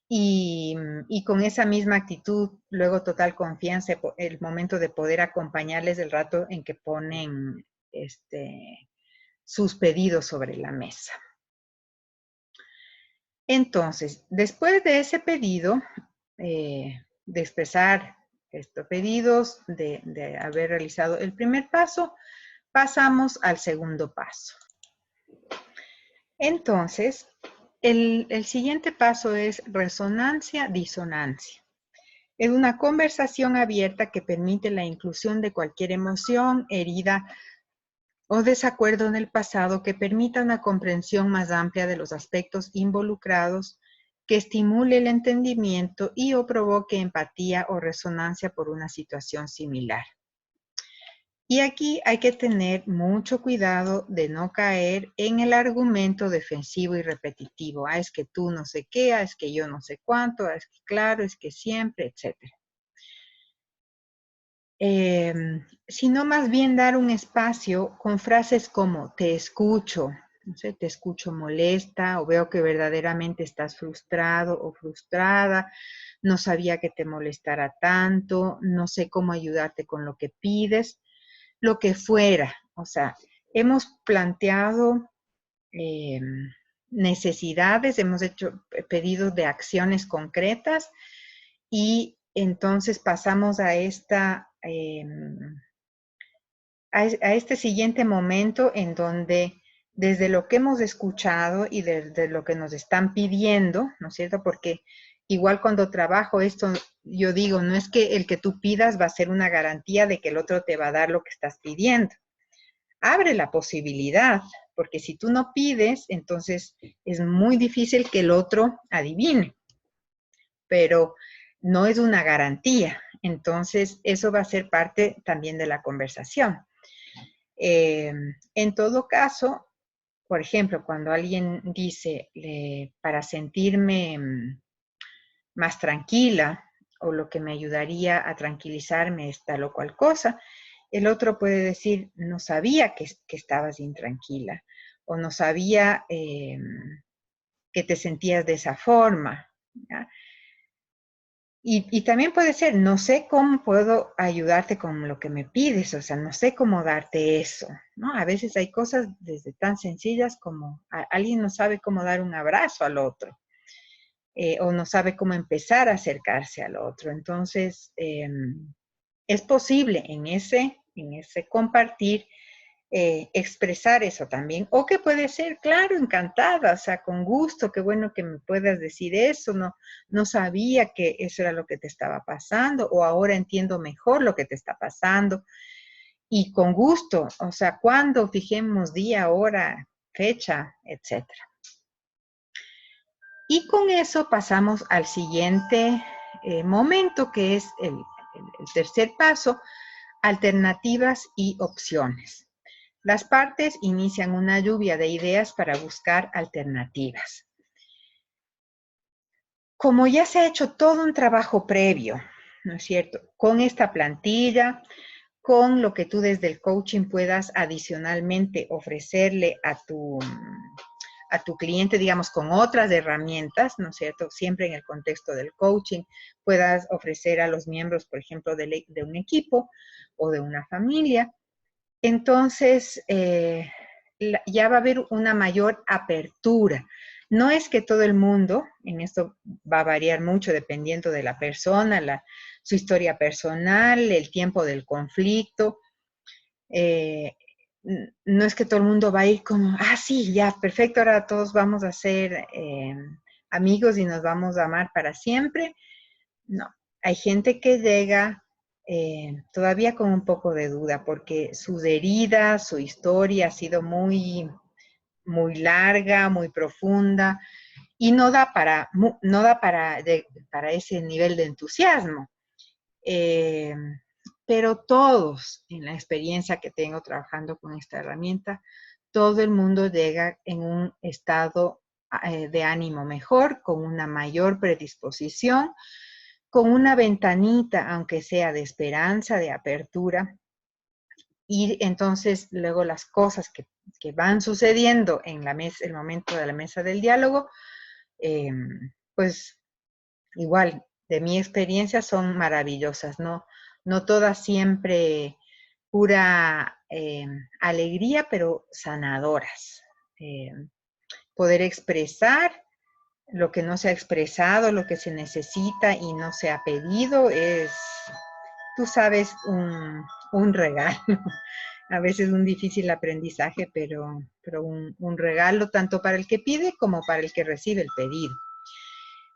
Y con esa misma actitud, luego total confianza, el momento de poder acompañarles el rato en que ponen sus pedidos sobre la mesa. Entonces, después de ese pedido, de expresar estos pedidos, de haber realizado el primer paso, pasamos al segundo paso. Entonces, el siguiente paso es resonancia-disonancia. Es una conversación abierta que permite la inclusión de cualquier emoción, herida o desacuerdo en el pasado que permita una comprensión más amplia de los aspectos involucrados, que estimule el entendimiento y o provoque empatía o resonancia por una situación similar. Y aquí hay que tener mucho cuidado de no caer en el argumento defensivo y repetitivo. Es que tú no sé qué, es que yo no sé cuánto, es que claro, es que siempre, etc. Sino más bien dar un espacio con frases como te escucho, no sé, te escucho molesta o veo que verdaderamente estás frustrado o frustrada, no sabía que te molestara tanto, no sé cómo ayudarte con lo que pides, lo que fuera. O sea, hemos planteado necesidades, hemos hecho pedidos de acciones concretas y entonces pasamos a este siguiente momento en donde desde lo que hemos escuchado y desde lo que nos están pidiendo, ¿no es cierto? Porque igual cuando trabajo esto, yo digo, no es que el que tú pidas va a ser una garantía de que el otro te va a dar lo que estás pidiendo. Abre la posibilidad, porque si tú no pides, entonces es muy difícil que el otro adivine, pero no es una garantía. Entonces, eso va a ser parte también de la conversación. En todo caso, por ejemplo, cuando alguien dice, para sentirme más tranquila, o lo que me ayudaría a tranquilizarme es tal o cual cosa, el otro puede decir, no sabía que estabas intranquila, o no sabía que te sentías de esa forma, ¿ya? Y también puede ser, no sé cómo puedo ayudarte con lo que me pides, o sea, no sé cómo darte eso, ¿no? A veces hay cosas desde tan sencillas como alguien no sabe cómo dar un abrazo al otro, o no sabe cómo empezar a acercarse al otro. Entonces, es posible en ese compartir expresar eso también, o que puede ser, claro, encantada, o sea, con gusto, qué bueno que me puedas decir eso, no sabía que eso era lo que te estaba pasando, o ahora entiendo mejor lo que te está pasando, y con gusto, o sea, cuando fijemos día, hora, fecha, etcétera. Y con eso pasamos al siguiente momento, que es el tercer paso, alternativas y opciones. Las partes inician una lluvia de ideas para buscar alternativas. Como ya se ha hecho todo un trabajo previo, ¿no es cierto? Con esta plantilla, con lo que tú desde el coaching puedas adicionalmente ofrecerle a tu cliente, digamos, con otras herramientas, ¿no es cierto? Siempre en el contexto del coaching, puedas ofrecer a los miembros, por ejemplo, de un equipo o de una familia. Entonces, ya va a haber una mayor apertura. No es que todo el mundo, en esto va a variar mucho dependiendo de la persona, su historia personal, el tiempo del conflicto. No es que todo el mundo va a ir como, sí, ya, perfecto, ahora todos vamos a ser amigos y nos vamos a amar para siempre. No, hay gente que llega todavía con un poco de duda porque sus heridas, su historia ha sido muy, muy larga, muy profunda y no da para ese nivel de entusiasmo. Pero todos, en la experiencia que tengo trabajando con esta herramienta, todo el mundo llega en un estado de ánimo mejor, con una mayor predisposición, con una ventanita, aunque sea de esperanza, de apertura, y entonces luego las cosas que van sucediendo en el momento de la mesa del diálogo, pues igual, de mi experiencia son maravillosas, no todas siempre pura alegría, pero sanadoras. Poder expresar lo que no se ha expresado, lo que se necesita y no se ha pedido es, tú sabes, un regalo. A veces un difícil aprendizaje, pero un regalo tanto para el que pide como para el que recibe el pedido.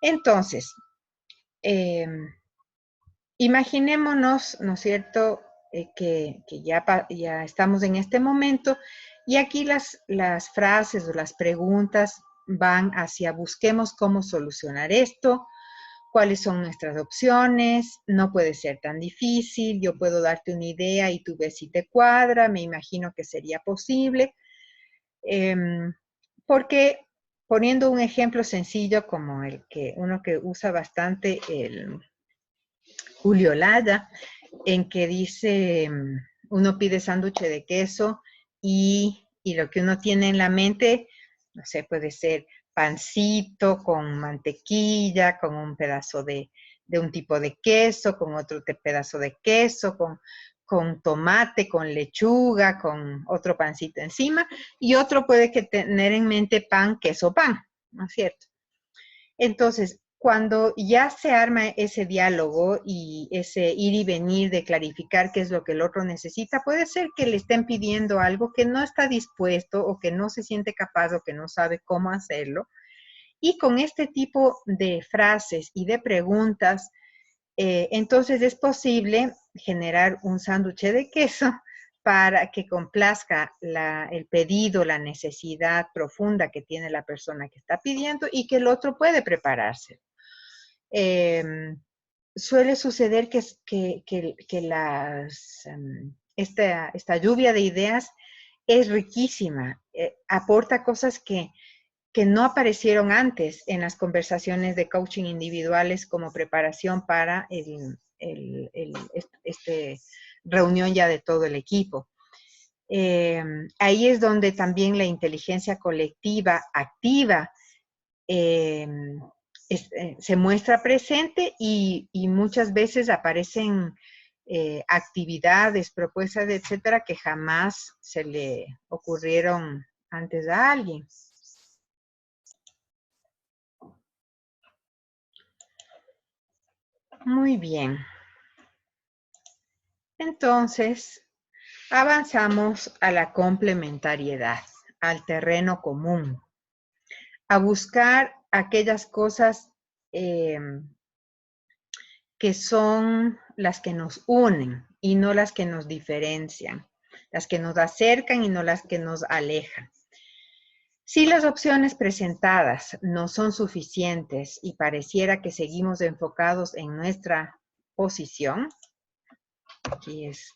Entonces, eh, imaginémonos, ¿no es cierto?, que ya estamos en este momento y aquí las frases o las preguntas van hacia busquemos cómo solucionar esto, cuáles son nuestras opciones, no puede ser tan difícil, yo puedo darte una idea y tú ves si te cuadra, me imagino que sería posible, porque poniendo un ejemplo sencillo como uno que usa bastante el Julio Lada, en que dice, uno pide sándwich de queso y lo que uno tiene en la mente, no sé, puede ser pancito con mantequilla, con un pedazo de un tipo de queso, con otro pedazo de queso, con tomate, con lechuga, con otro pancito encima, y otro puede que tener en mente pan, queso, pan, ¿no es cierto? Entonces, cuando ya se arma ese diálogo y ese ir y venir de clarificar qué es lo que el otro necesita, puede ser que le estén pidiendo algo que no está dispuesto o que no se siente capaz o que no sabe cómo hacerlo. Y con este tipo de frases y de preguntas, entonces es posible generar un sándwich de queso para que complazca el pedido, la necesidad profunda que tiene la persona que está pidiendo y que el otro puede prepararse. Suele suceder que esta lluvia de ideas es riquísima, aporta cosas que no aparecieron antes en las conversaciones de coaching individuales como preparación para este reunión ya de todo el equipo. Ahí es donde también la inteligencia colectiva activa se muestra presente y muchas veces aparecen actividades, propuestas, etcétera, que jamás se le ocurrieron antes a alguien. Muy bien. Entonces, avanzamos a la complementariedad, al terreno común, a buscar aquellas cosas que son las que nos unen y no las que nos diferencian, las que nos acercan y no las que nos alejan. Si las opciones presentadas no son suficientes y pareciera que seguimos enfocados en nuestra posición, aquí es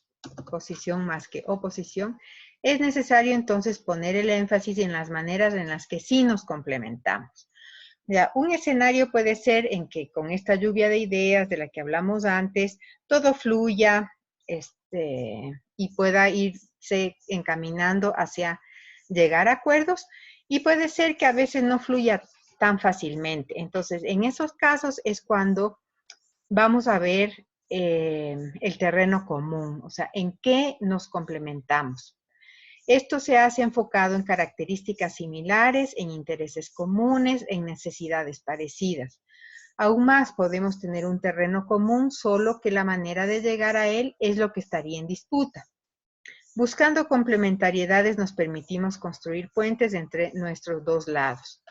posición más que oposición, es necesario entonces poner el énfasis en las maneras en las que sí nos complementamos. Ya, un escenario puede ser en que con esta lluvia de ideas de la que hablamos antes, todo fluya y pueda irse encaminando hacia llegar a acuerdos, y puede ser que a veces no fluya tan fácilmente. Entonces, en esos casos es cuando vamos a ver el terreno común, o sea, en qué nos complementamos. Esto se hace enfocado en características similares, en intereses comunes, en necesidades parecidas. Aún más podemos tener un terreno común, solo que la manera de llegar a él es lo que estaría en disputa. Buscando complementariedades nos permitimos construir puentes entre nuestros dos lados.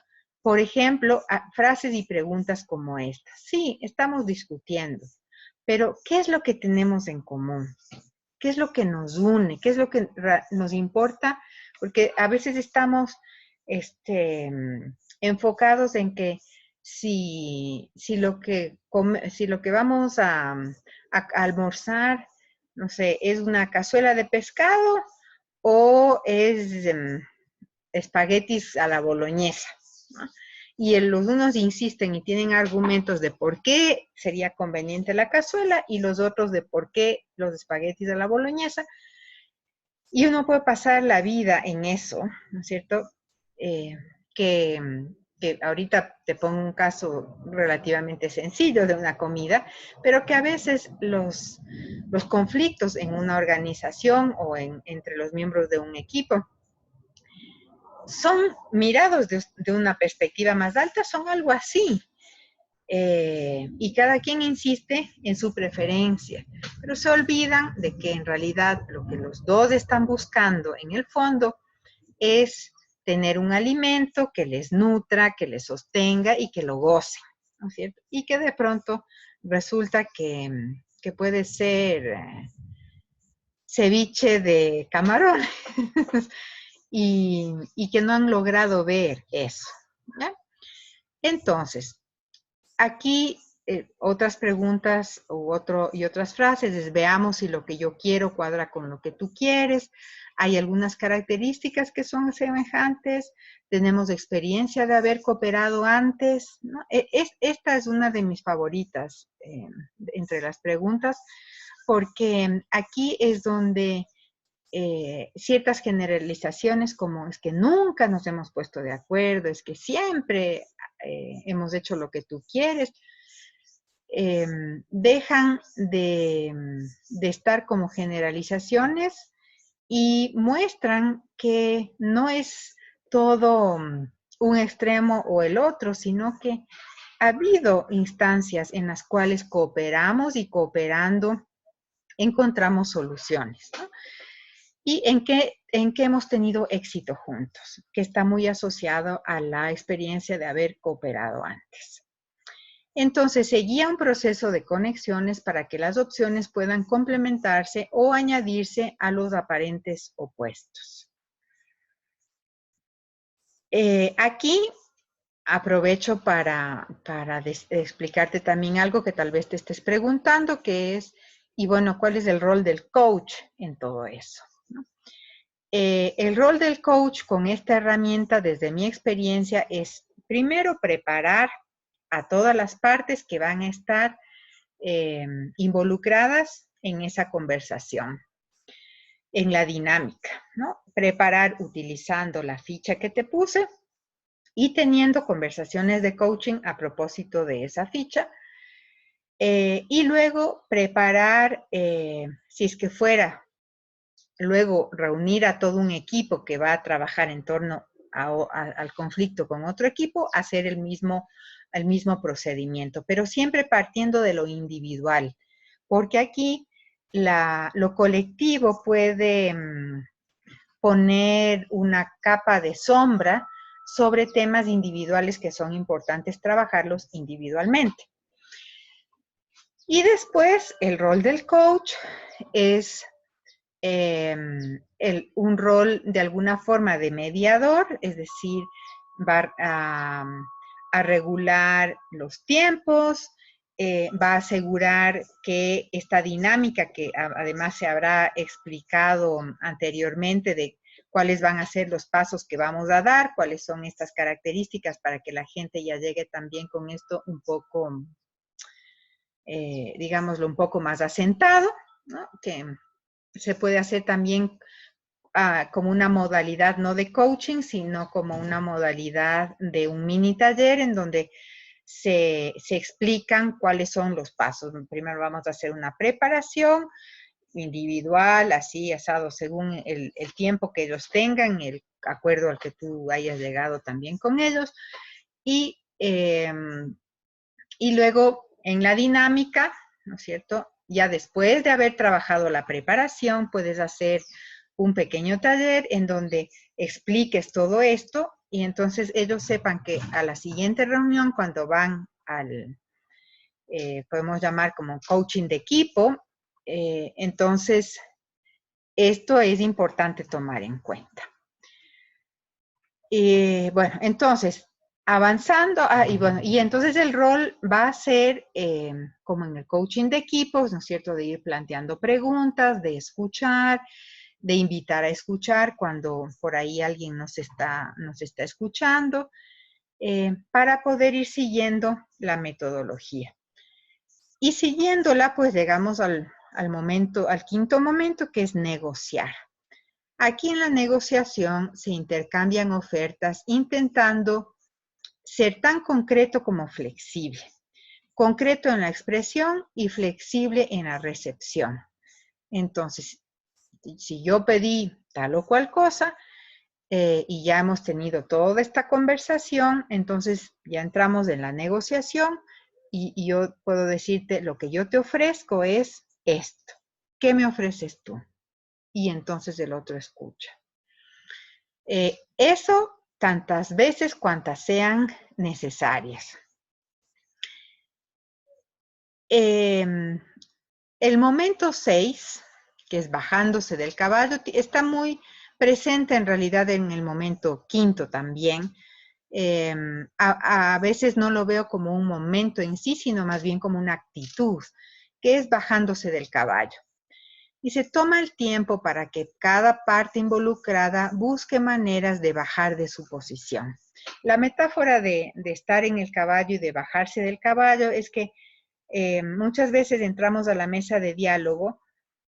Por ejemplo, frases y preguntas como esta. Sí, estamos discutiendo, pero ¿qué es lo que tenemos en común? ¿Qué es lo que nos une? ¿Qué es lo que nos importa? Porque a veces estamos enfocados en que si lo que vamos a almorzar, no sé, es una cazuela de pescado o es espaguetis a la boloñesa, ¿no? Y los unos insisten y tienen argumentos de por qué sería conveniente la cazuela y los otros de por qué los espaguetis a la boloñesa. Y uno puede pasar la vida en eso, ¿no es cierto? Que ahorita te pongo un caso relativamente sencillo de una comida, pero que a veces los conflictos en una organización o entre los miembros de un equipo son mirados de una perspectiva más alta, son algo así. Y cada quien insiste en su preferencia, pero se olvidan de que en realidad lo que los dos están buscando en el fondo es tener un alimento que les nutra, que les sostenga y que lo gocen, ¿no es cierto? Y que de pronto resulta que puede ser ceviche de camarón y que no han logrado ver eso, ¿no? Entonces, aquí otras preguntas y otras frases es veamos si lo que yo quiero cuadra con lo que tú quieres. Hay algunas características que son semejantes. Tenemos experiencia de haber cooperado antes, ¿no? Esta es una de mis favoritas entre las preguntas, porque aquí es donde ciertas generalizaciones como es que nunca nos hemos puesto de acuerdo, es que siempre hemos hecho lo que tú quieres, dejan de estar como generalizaciones y muestran que no es todo un extremo o el otro, sino que ha habido instancias en las cuales cooperamos y cooperando encontramos soluciones, ¿no? Y en qué hemos tenido éxito juntos, que está muy asociado a la experiencia de haber cooperado antes. Entonces, seguía un proceso de conexiones para que las opciones puedan complementarse o añadirse a los aparentes opuestos. Aquí aprovecho para explicarte también algo que tal vez te estés preguntando, que es, y bueno, ¿cuál es el rol del coach en todo eso? ¿No? El rol del coach con esta herramienta, desde mi experiencia, es primero preparar a todas las partes que van a estar involucradas en esa conversación, en la dinámica, ¿no? Preparar utilizando la ficha que te puse y teniendo conversaciones de coaching a propósito de esa ficha. Y luego preparar, si es que fuera, luego reunir a todo un equipo que va a trabajar en torno al conflicto con otro equipo, hacer el mismo procedimiento, pero siempre partiendo de lo individual, porque aquí lo colectivo puede poner una capa de sombra sobre temas individuales que son importantes trabajarlos individualmente. Y después el rol del coach es un rol de alguna forma de mediador, es decir, va a regular los tiempos, va a asegurar que esta dinámica que además se habrá explicado anteriormente de cuáles van a ser los pasos que vamos a dar, cuáles son estas características para que la gente ya llegue también con esto un poco, digámoslo, un poco más asentado, ¿no? Que se puede hacer también como una modalidad no de coaching, sino como una modalidad de un mini taller en donde se explican cuáles son los pasos. Primero vamos a hacer una preparación individual, así, asado, según el tiempo que ellos tengan, el acuerdo al que tú hayas llegado también con ellos. Y luego en la dinámica, ¿no es cierto? Ya después de haber trabajado la preparación, puedes hacer un pequeño taller en donde expliques todo esto y entonces ellos sepan que a la siguiente reunión, cuando van podemos llamar como coaching de equipo, entonces esto es importante tomar en cuenta. Bueno, entonces, avanzando, y entonces el rol va a ser, como en el coaching de equipos, ¿no es cierto?, de ir planteando preguntas, de escuchar, de invitar a escuchar cuando por ahí alguien nos está escuchando, para poder ir siguiendo la metodología. Y siguiéndola, pues llegamos al quinto momento, que es negociar. Aquí en la negociación se intercambian ofertas intentando ser tan concreto como flexible. Concreto en la expresión y flexible en la recepción. Entonces, si yo pedí tal o cual cosa, y ya hemos tenido toda esta conversación, entonces ya entramos en la negociación y yo puedo decirte, lo que yo te ofrezco es esto. ¿Qué me ofreces tú? Y entonces el otro escucha. Eso tantas veces cuantas sean necesarias. El momento 6, que es bajándose del caballo, está muy presente en realidad en el momento 5 también. A veces no lo veo como un momento en sí, sino más bien como una actitud, que es bajándose del caballo. Y se toma el tiempo para que cada parte involucrada busque maneras de bajar de su posición. La metáfora de estar en el caballo y de bajarse del caballo es que muchas veces entramos a la mesa de diálogo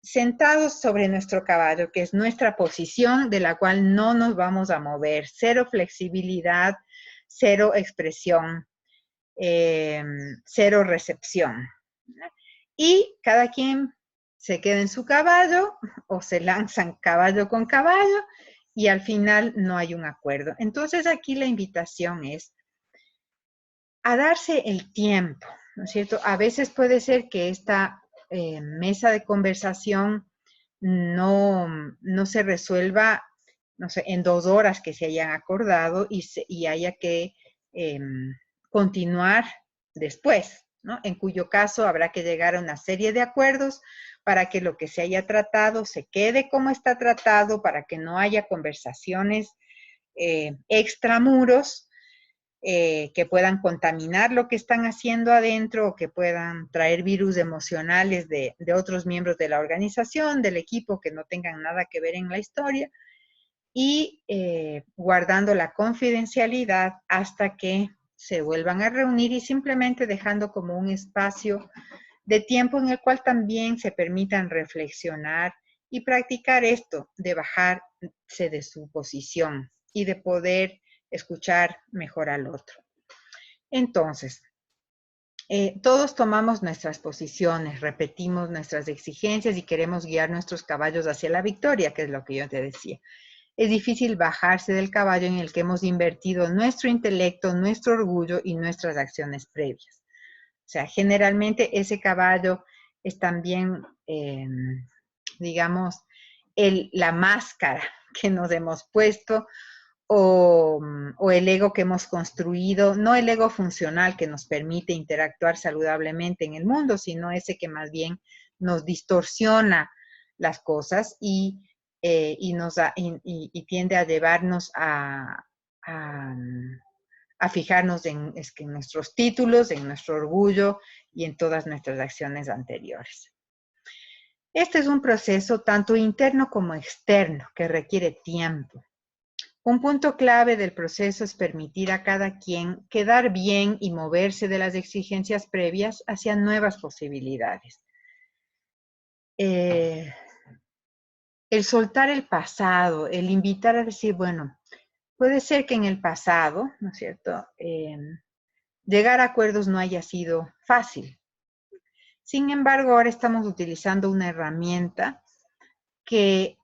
sentados sobre nuestro caballo, que es nuestra posición de la cual no nos vamos a mover, cero flexibilidad, cero expresión, cero recepción. Y cada quien se queda en su caballo o se lanzan caballo con caballo y al final no hay un acuerdo. Entonces aquí la invitación es a darse el tiempo, ¿no es cierto? A veces puede ser que esta mesa de conversación no se resuelva, no sé, en 2 horas que se hayan acordado y haya que continuar después, ¿no? En cuyo caso habrá que llegar a una serie de acuerdos para que lo que se haya tratado se quede como está tratado, para que no haya conversaciones extramuros que puedan contaminar lo que están haciendo adentro o que puedan traer virus emocionales de otros miembros de la organización, del equipo, que no tengan nada que ver en la historia, y guardando la confidencialidad hasta que se vuelvan a reunir y simplemente dejando como un espacio de tiempo en el cual también se permitan reflexionar y practicar esto de bajarse de su posición y de poder escuchar mejor al otro. Entonces, todos tomamos nuestras posiciones, repetimos nuestras exigencias y queremos guiar nuestros caballos hacia la victoria, que es lo que yo te decía. Es difícil bajarse del caballo en el que hemos invertido nuestro intelecto, nuestro orgullo y nuestras acciones previas. O sea, generalmente ese caballo es también, digamos, la máscara que nos hemos puesto o el ego que hemos construido, no el ego funcional que nos permite interactuar saludablemente en el mundo, sino ese que más bien nos distorsiona las cosas y tiende a llevarnos a fijarnos en nuestros títulos, en nuestro orgullo y en todas nuestras acciones anteriores. Este es un proceso tanto interno como externo que requiere tiempo. Un punto clave del proceso es permitir a cada quien quedar bien y moverse de las exigencias previas hacia nuevas posibilidades. El soltar el pasado, el invitar a decir, bueno, puede ser que en el pasado, ¿no es cierto?, llegar a acuerdos no haya sido fácil. Sin embargo, ahora estamos utilizando una herramienta que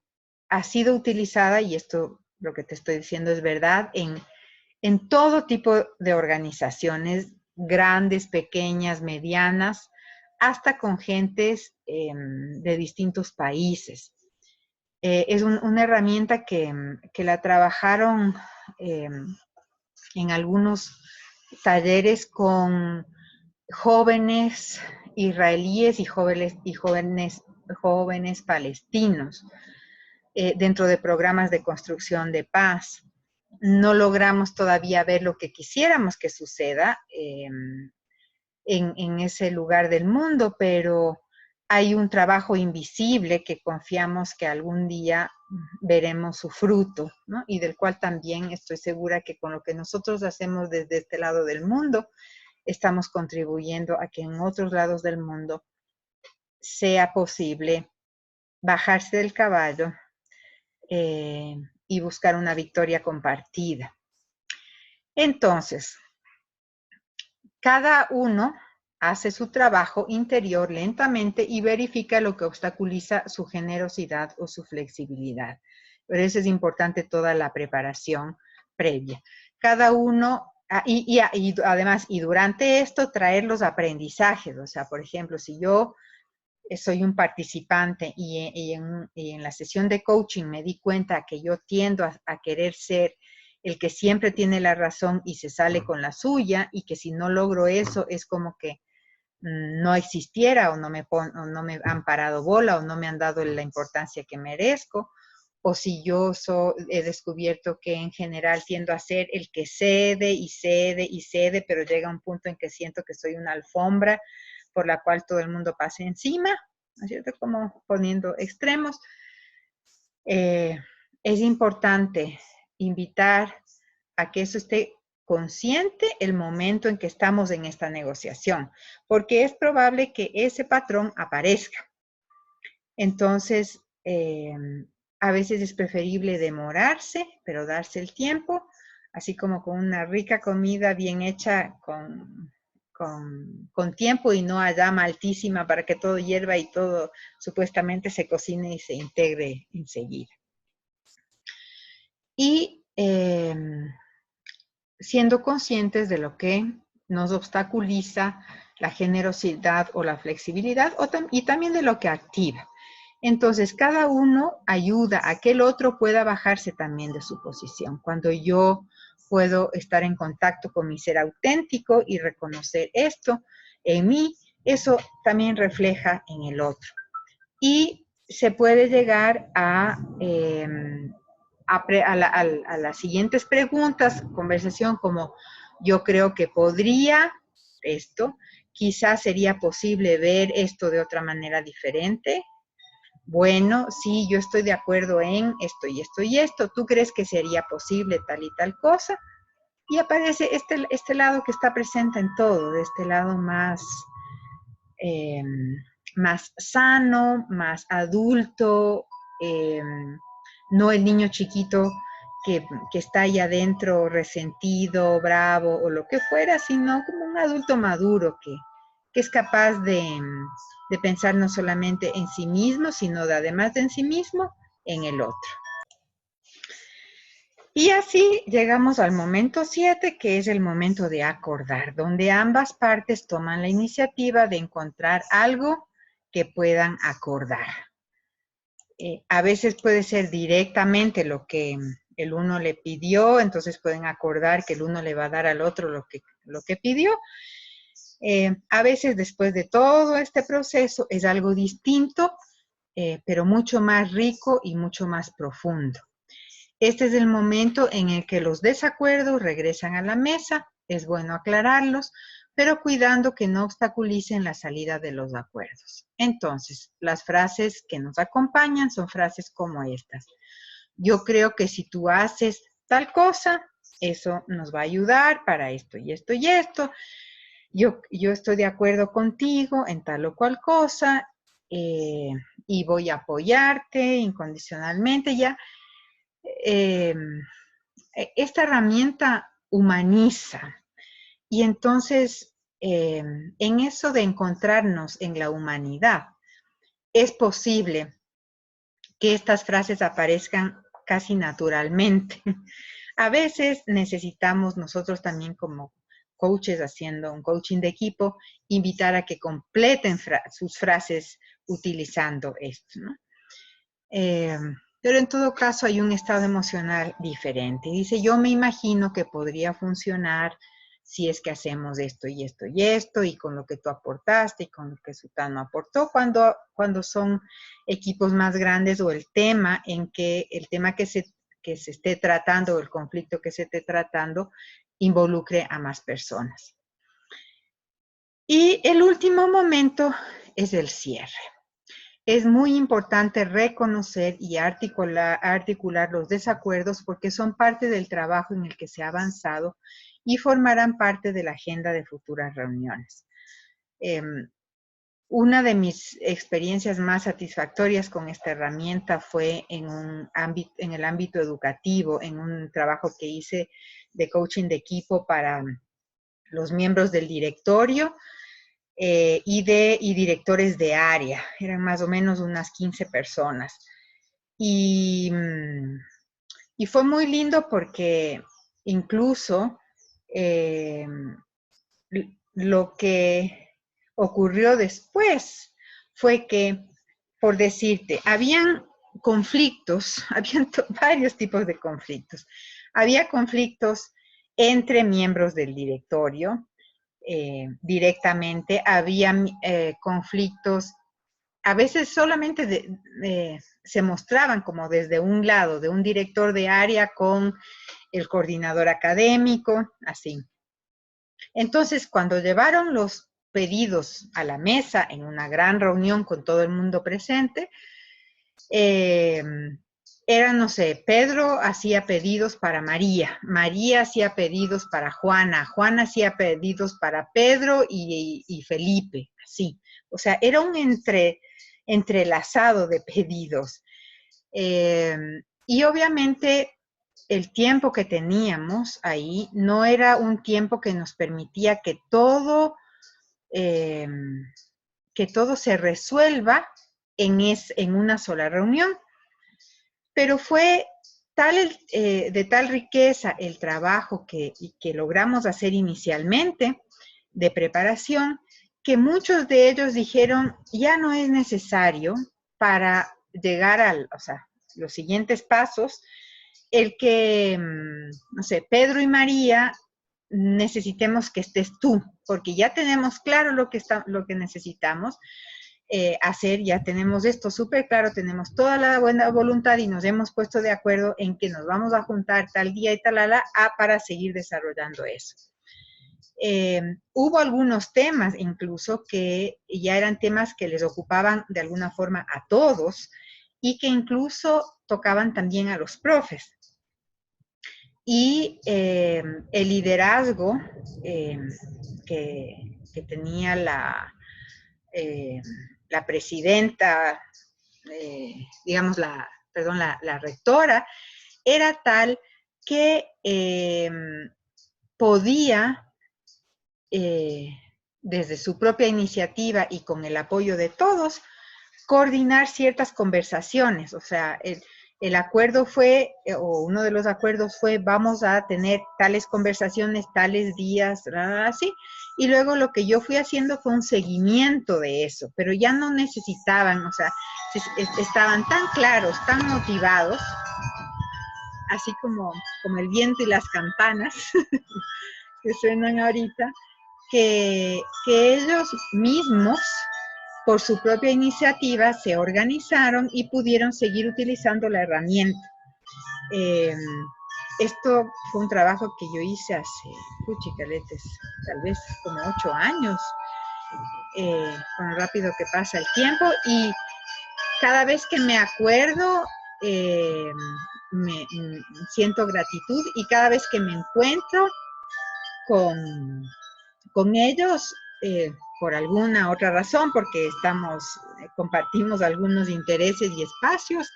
ha sido utilizada, y esto lo que te estoy diciendo es verdad, en todo tipo de organizaciones, grandes, pequeñas, medianas, hasta con gentes de distintos países. Es una herramienta que la trabajaron en algunos talleres con jóvenes israelíes y jóvenes palestinos dentro de programas de construcción de paz. No logramos todavía ver lo que quisiéramos que suceda en ese lugar del mundo, pero hay un trabajo invisible que confiamos que algún día veremos su fruto, ¿no? Y del cual también estoy segura que con lo que nosotros hacemos desde este lado del mundo, estamos contribuyendo a que en otros lados del mundo sea posible bajarse del caballo y buscar una victoria compartida. Entonces, cada uno hace su trabajo interior lentamente y verifica lo que obstaculiza su generosidad o su flexibilidad. Por eso es importante toda la preparación previa. Cada uno, y además, y durante esto, traer los aprendizajes. O sea, por ejemplo, si yo soy un participante y en la sesión de coaching me di cuenta que yo tiendo a querer ser el que siempre tiene la razón y se sale con la suya, y que si no logro eso es como que no existiera, o no me han parado bola, o no me han dado la importancia que merezco. O si yo he descubierto que en general tiendo a ser el que cede y cede y cede, pero llega un punto en que siento que soy una alfombra por la cual todo el mundo pasa encima, ¿no es cierto? Como poniendo extremos. Es importante invitar a que eso esté consciente el momento en que estamos en esta negociación, porque es probable que ese patrón aparezca. Entonces, a veces es preferible demorarse, pero darse el tiempo, así como con una rica comida bien hecha con tiempo y no a llama altísima para que todo hierva y todo supuestamente se cocine y se integre enseguida. Y siendo conscientes de lo que nos obstaculiza la generosidad o la flexibilidad, y también de lo que activa. Entonces, cada uno ayuda a que el otro pueda bajarse también de su posición. Cuando yo puedo estar en contacto con mi ser auténtico y reconocer esto en mí, eso también refleja en el otro. Y se puede llegar a las siguientes preguntas, conversación como: yo creo que podría esto, quizás sería posible ver esto de otra manera diferente. Bueno, sí, yo estoy de acuerdo en esto y esto y esto. ¿Tú crees que sería posible tal y tal cosa? Y aparece este lado que está presente en todo, de este lado más sano, más adulto, no el niño chiquito que está ahí adentro resentido, bravo o lo que fuera, sino como un adulto maduro que es capaz de pensar no solamente en sí mismo, sino además de en sí mismo, en el otro. Y así llegamos al momento 7, que es el momento de acordar, donde ambas partes toman la iniciativa de encontrar algo que puedan acordar. A veces puede ser directamente lo que el uno le pidió, entonces pueden acordar que el uno le va a dar al otro lo que pidió. A veces, después de todo este proceso, es algo distinto, pero mucho más rico y mucho más profundo. Este es el momento en el que los desacuerdos regresan a la mesa. Es bueno aclararlos, pero cuidando que no obstaculicen la salida de los acuerdos. Entonces, las frases que nos acompañan son frases como estas: yo creo que si tú haces tal cosa, eso nos va a ayudar para esto y esto y esto. Yo estoy de acuerdo contigo en tal o cual cosa, y voy a apoyarte incondicionalmente. Ya, esta herramienta humaniza. Y entonces, en eso de encontrarnos en la humanidad, es posible que estas frases aparezcan casi naturalmente. A veces necesitamos nosotros también, como coaches haciendo un coaching de equipo, invitar a que completen sus frases utilizando esto, ¿no? Pero en todo caso hay un estado emocional diferente. Dice: yo me imagino que podría funcionar si es que hacemos esto y esto y esto, y con lo que tú aportaste y con lo que Sutano aportó, cuando son equipos más grandes, o el tema que se esté tratando, o el conflicto que se esté tratando, involucre a más personas. Y el último momento es el cierre. Es muy importante reconocer y articular los desacuerdos, porque son parte del trabajo en el que se ha avanzado y formarán parte de la agenda de futuras reuniones. Una de mis experiencias más satisfactorias con esta herramienta fue en el ámbito educativo, en un trabajo que hice de coaching de equipo para los miembros del directorio, y directores de área. Eran más o menos unas 15 personas. Y fue muy lindo porque incluso lo que ocurrió después fue que, por decirte, habían conflictos, habían varios tipos de conflictos. Había conflictos entre miembros del directorio directamente, había conflictos, a veces solamente se mostraban como desde un lado, de un director de área con el coordinador académico, así. Entonces, cuando llevaron los pedidos a la mesa en una gran reunión con todo el mundo presente, era, no sé, Pedro hacía pedidos para María, María hacía pedidos para Juana, Juana hacía pedidos para Pedro y Felipe, así. O sea, era un entrelazado de pedidos. Y obviamente el tiempo que teníamos ahí no era un tiempo que nos permitía que todo se resuelva en una sola reunión. Pero fue de tal riqueza el trabajo que logramos hacer inicialmente de preparación, que muchos de ellos dijeron, ya no es necesario para llegar o sea, los siguientes pasos, el que, no sé, Pedro y María necesitemos que estés tú, porque ya tenemos claro lo que necesitamos hacer, ya tenemos esto súper claro, tenemos toda la buena voluntad y nos hemos puesto de acuerdo en que nos vamos a juntar tal día y tal para seguir desarrollando eso. Hubo algunos temas incluso que ya eran temas que les ocupaban de alguna forma a todos y que incluso tocaban también a los profes. Y el liderazgo que tenía la presidenta, digamos, la rectora, era tal que podía, desde su propia iniciativa y con el apoyo de todos, coordinar ciertas conversaciones. O sea, el acuerdo fue, o uno de los acuerdos fue, vamos a tener tales conversaciones, tales días, así. Y luego lo que yo fui haciendo fue un seguimiento de eso, pero ya no necesitaban, o sea, estaban tan claros, tan motivados, así como el viento y las campanas que suenan ahorita, que ellos mismos, por su propia iniciativa, se organizaron y pudieron seguir utilizando la herramienta. Esto fue un trabajo que yo hice hace, puchicaletes, tal vez como 8 años, con lo rápido que pasa el tiempo, y cada vez que me acuerdo, me siento gratitud, y cada vez que me encuentro con ellos, por alguna otra razón, porque compartimos algunos intereses y espacios,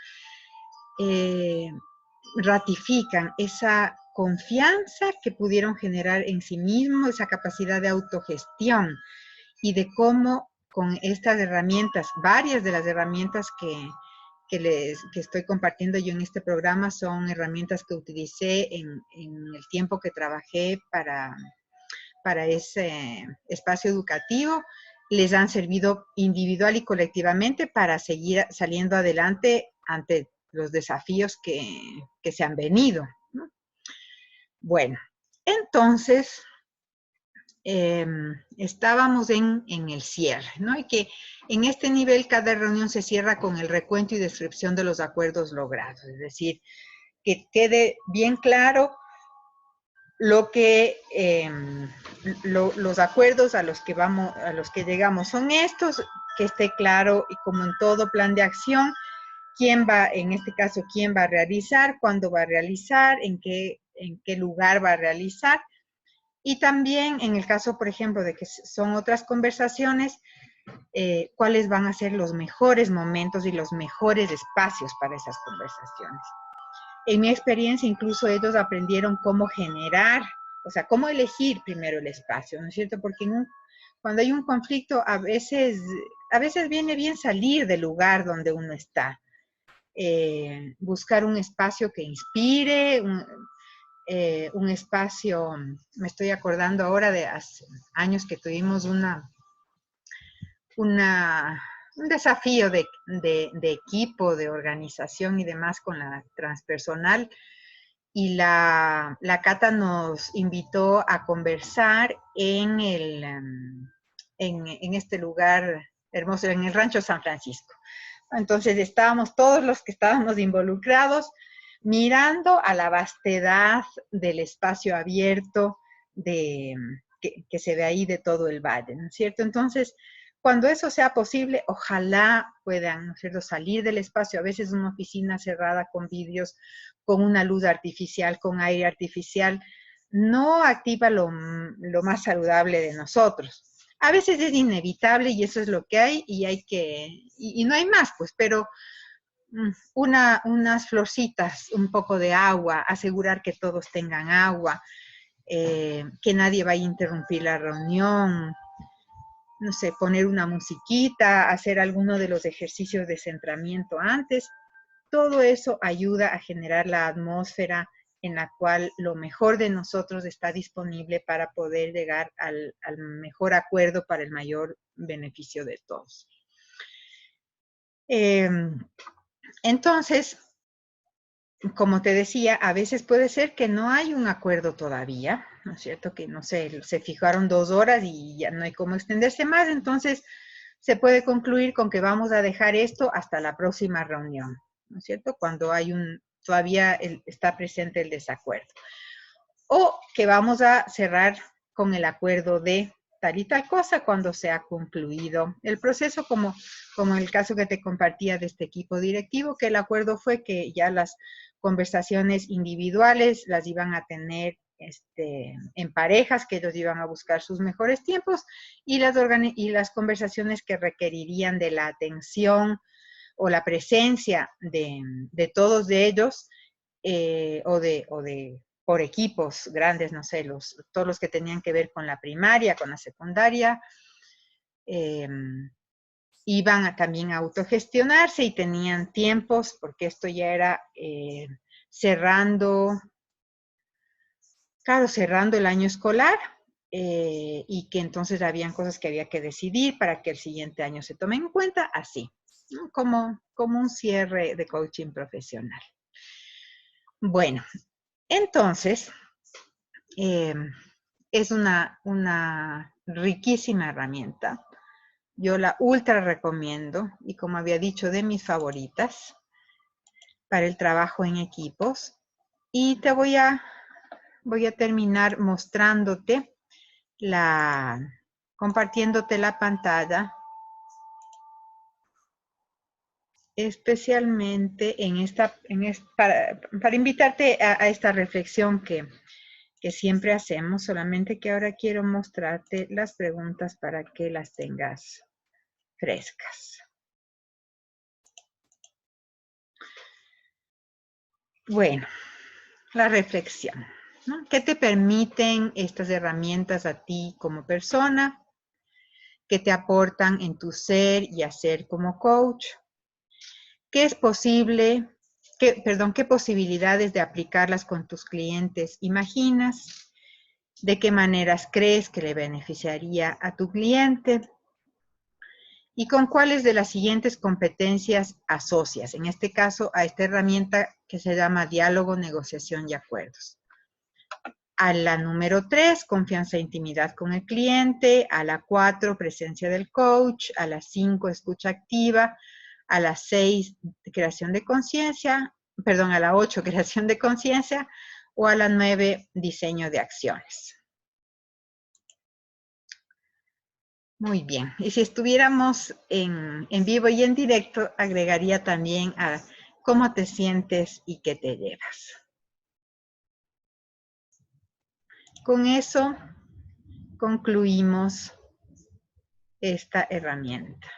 ratifican esa confianza que pudieron generar en sí mismos, esa capacidad de autogestión, y de cómo con estas herramientas, varias de las herramientas que estoy compartiendo yo en este programa son herramientas que utilicé en el tiempo que trabajé para ese espacio educativo, les han servido individual y colectivamente para seguir saliendo adelante ante los desafíos que se han venido, ¿no? Bueno, entonces estábamos en el cierre, ¿no? Y que en este nivel cada reunión se cierra con el recuento y descripción de los acuerdos logrados, es decir, que quede bien claro lo que los acuerdos a los que llegamos son estos, que esté claro, y como en todo plan de acción, en este caso, quién va a realizar, cuándo va a realizar, en qué lugar va a realizar, y también en el caso, por ejemplo, de que son otras conversaciones, cuáles van a ser los mejores momentos y los mejores espacios para esas conversaciones. En mi experiencia, incluso ellos aprendieron cómo generar, o sea, cómo elegir primero el espacio, ¿no es cierto? Porque cuando hay un conflicto, a veces viene bien salir del lugar donde uno está. buscar un espacio que inspire, un espacio, me estoy acordando ahora de hace años que tuvimos un desafío de equipo, de organización y demás con la transpersonal, y la Cata nos invitó a conversar en este lugar hermoso, en el Rancho San Francisco. Entonces estábamos todos los que estábamos involucrados mirando a la vastedad del espacio abierto que se ve ahí de todo el valle, ¿no es cierto? Entonces, cuando eso sea posible, ojalá puedan, ¿no es cierto?, salir del espacio. A veces una oficina cerrada con vidrios, con una luz artificial, con aire artificial, no activa lo más saludable de nosotros. A veces es inevitable y eso es lo que hay y hay que, y no hay más, pues, pero unas florcitas, un poco de agua, asegurar que todos tengan agua, que nadie vaya a interrumpir la reunión, no sé, poner una musiquita, hacer alguno de los ejercicios de centramiento antes. Todo eso ayuda a generar la atmósfera en la cual lo mejor de nosotros está disponible para poder llegar al mejor acuerdo para el mayor beneficio de todos. Entonces, como te decía, a veces puede ser que no hay un acuerdo todavía, ¿no es cierto? Que, no sé, se fijaron 2 horas y ya no hay cómo extenderse más, entonces se puede concluir con que vamos a dejar esto hasta la próxima reunión, ¿no es cierto? Cuando hay todavía está presente el desacuerdo. O que vamos a cerrar con el acuerdo de tal y tal cosa cuando se ha concluido el proceso, como el caso que te compartía de este equipo directivo, que el acuerdo fue que ya las conversaciones individuales las iban a tener en parejas, que ellos iban a buscar sus mejores tiempos, y las conversaciones que requerirían de la atención o la presencia de todos de ellos, por equipos grandes, no sé, todos los que tenían que ver con la primaria, con la secundaria, iban también a autogestionarse y tenían tiempos, porque esto ya era cerrando el año escolar, y que entonces habían cosas que había que decidir para que el siguiente año se tomen en cuenta, así, ¿no? Como un cierre de coaching profesional. Bueno, entonces, es una riquísima herramienta. Yo la ultra recomiendo y, como había dicho, de mis favoritas para el trabajo en equipos. Y te voy a terminar mostrándote compartiéndote la pantalla, especialmente para invitarte a esta reflexión que siempre hacemos, solamente que ahora quiero mostrarte las preguntas para que las tengas frescas. Bueno, la reflexión, ¿no? ¿Qué te permiten estas herramientas a ti como persona? ¿Qué te aportan en tu ser y hacer como coach? ¿Qué posibilidades de aplicarlas con tus clientes imaginas? ¿De qué maneras crees que le beneficiaría a tu cliente? ¿Y con cuáles de las siguientes competencias asocias? En este caso, a esta herramienta que se llama diálogo, negociación y acuerdos. A la número 3, confianza e intimidad con el cliente. A la 4, presencia del coach. A la 5, escucha activa. A la 6, creación de conciencia. Perdón, a la 8, creación de conciencia. O a la 9, diseño de acciones. Muy bien. Y si estuviéramos en vivo y en directo, agregaría también a cómo te sientes y qué te llevas. Con eso concluimos esta herramienta.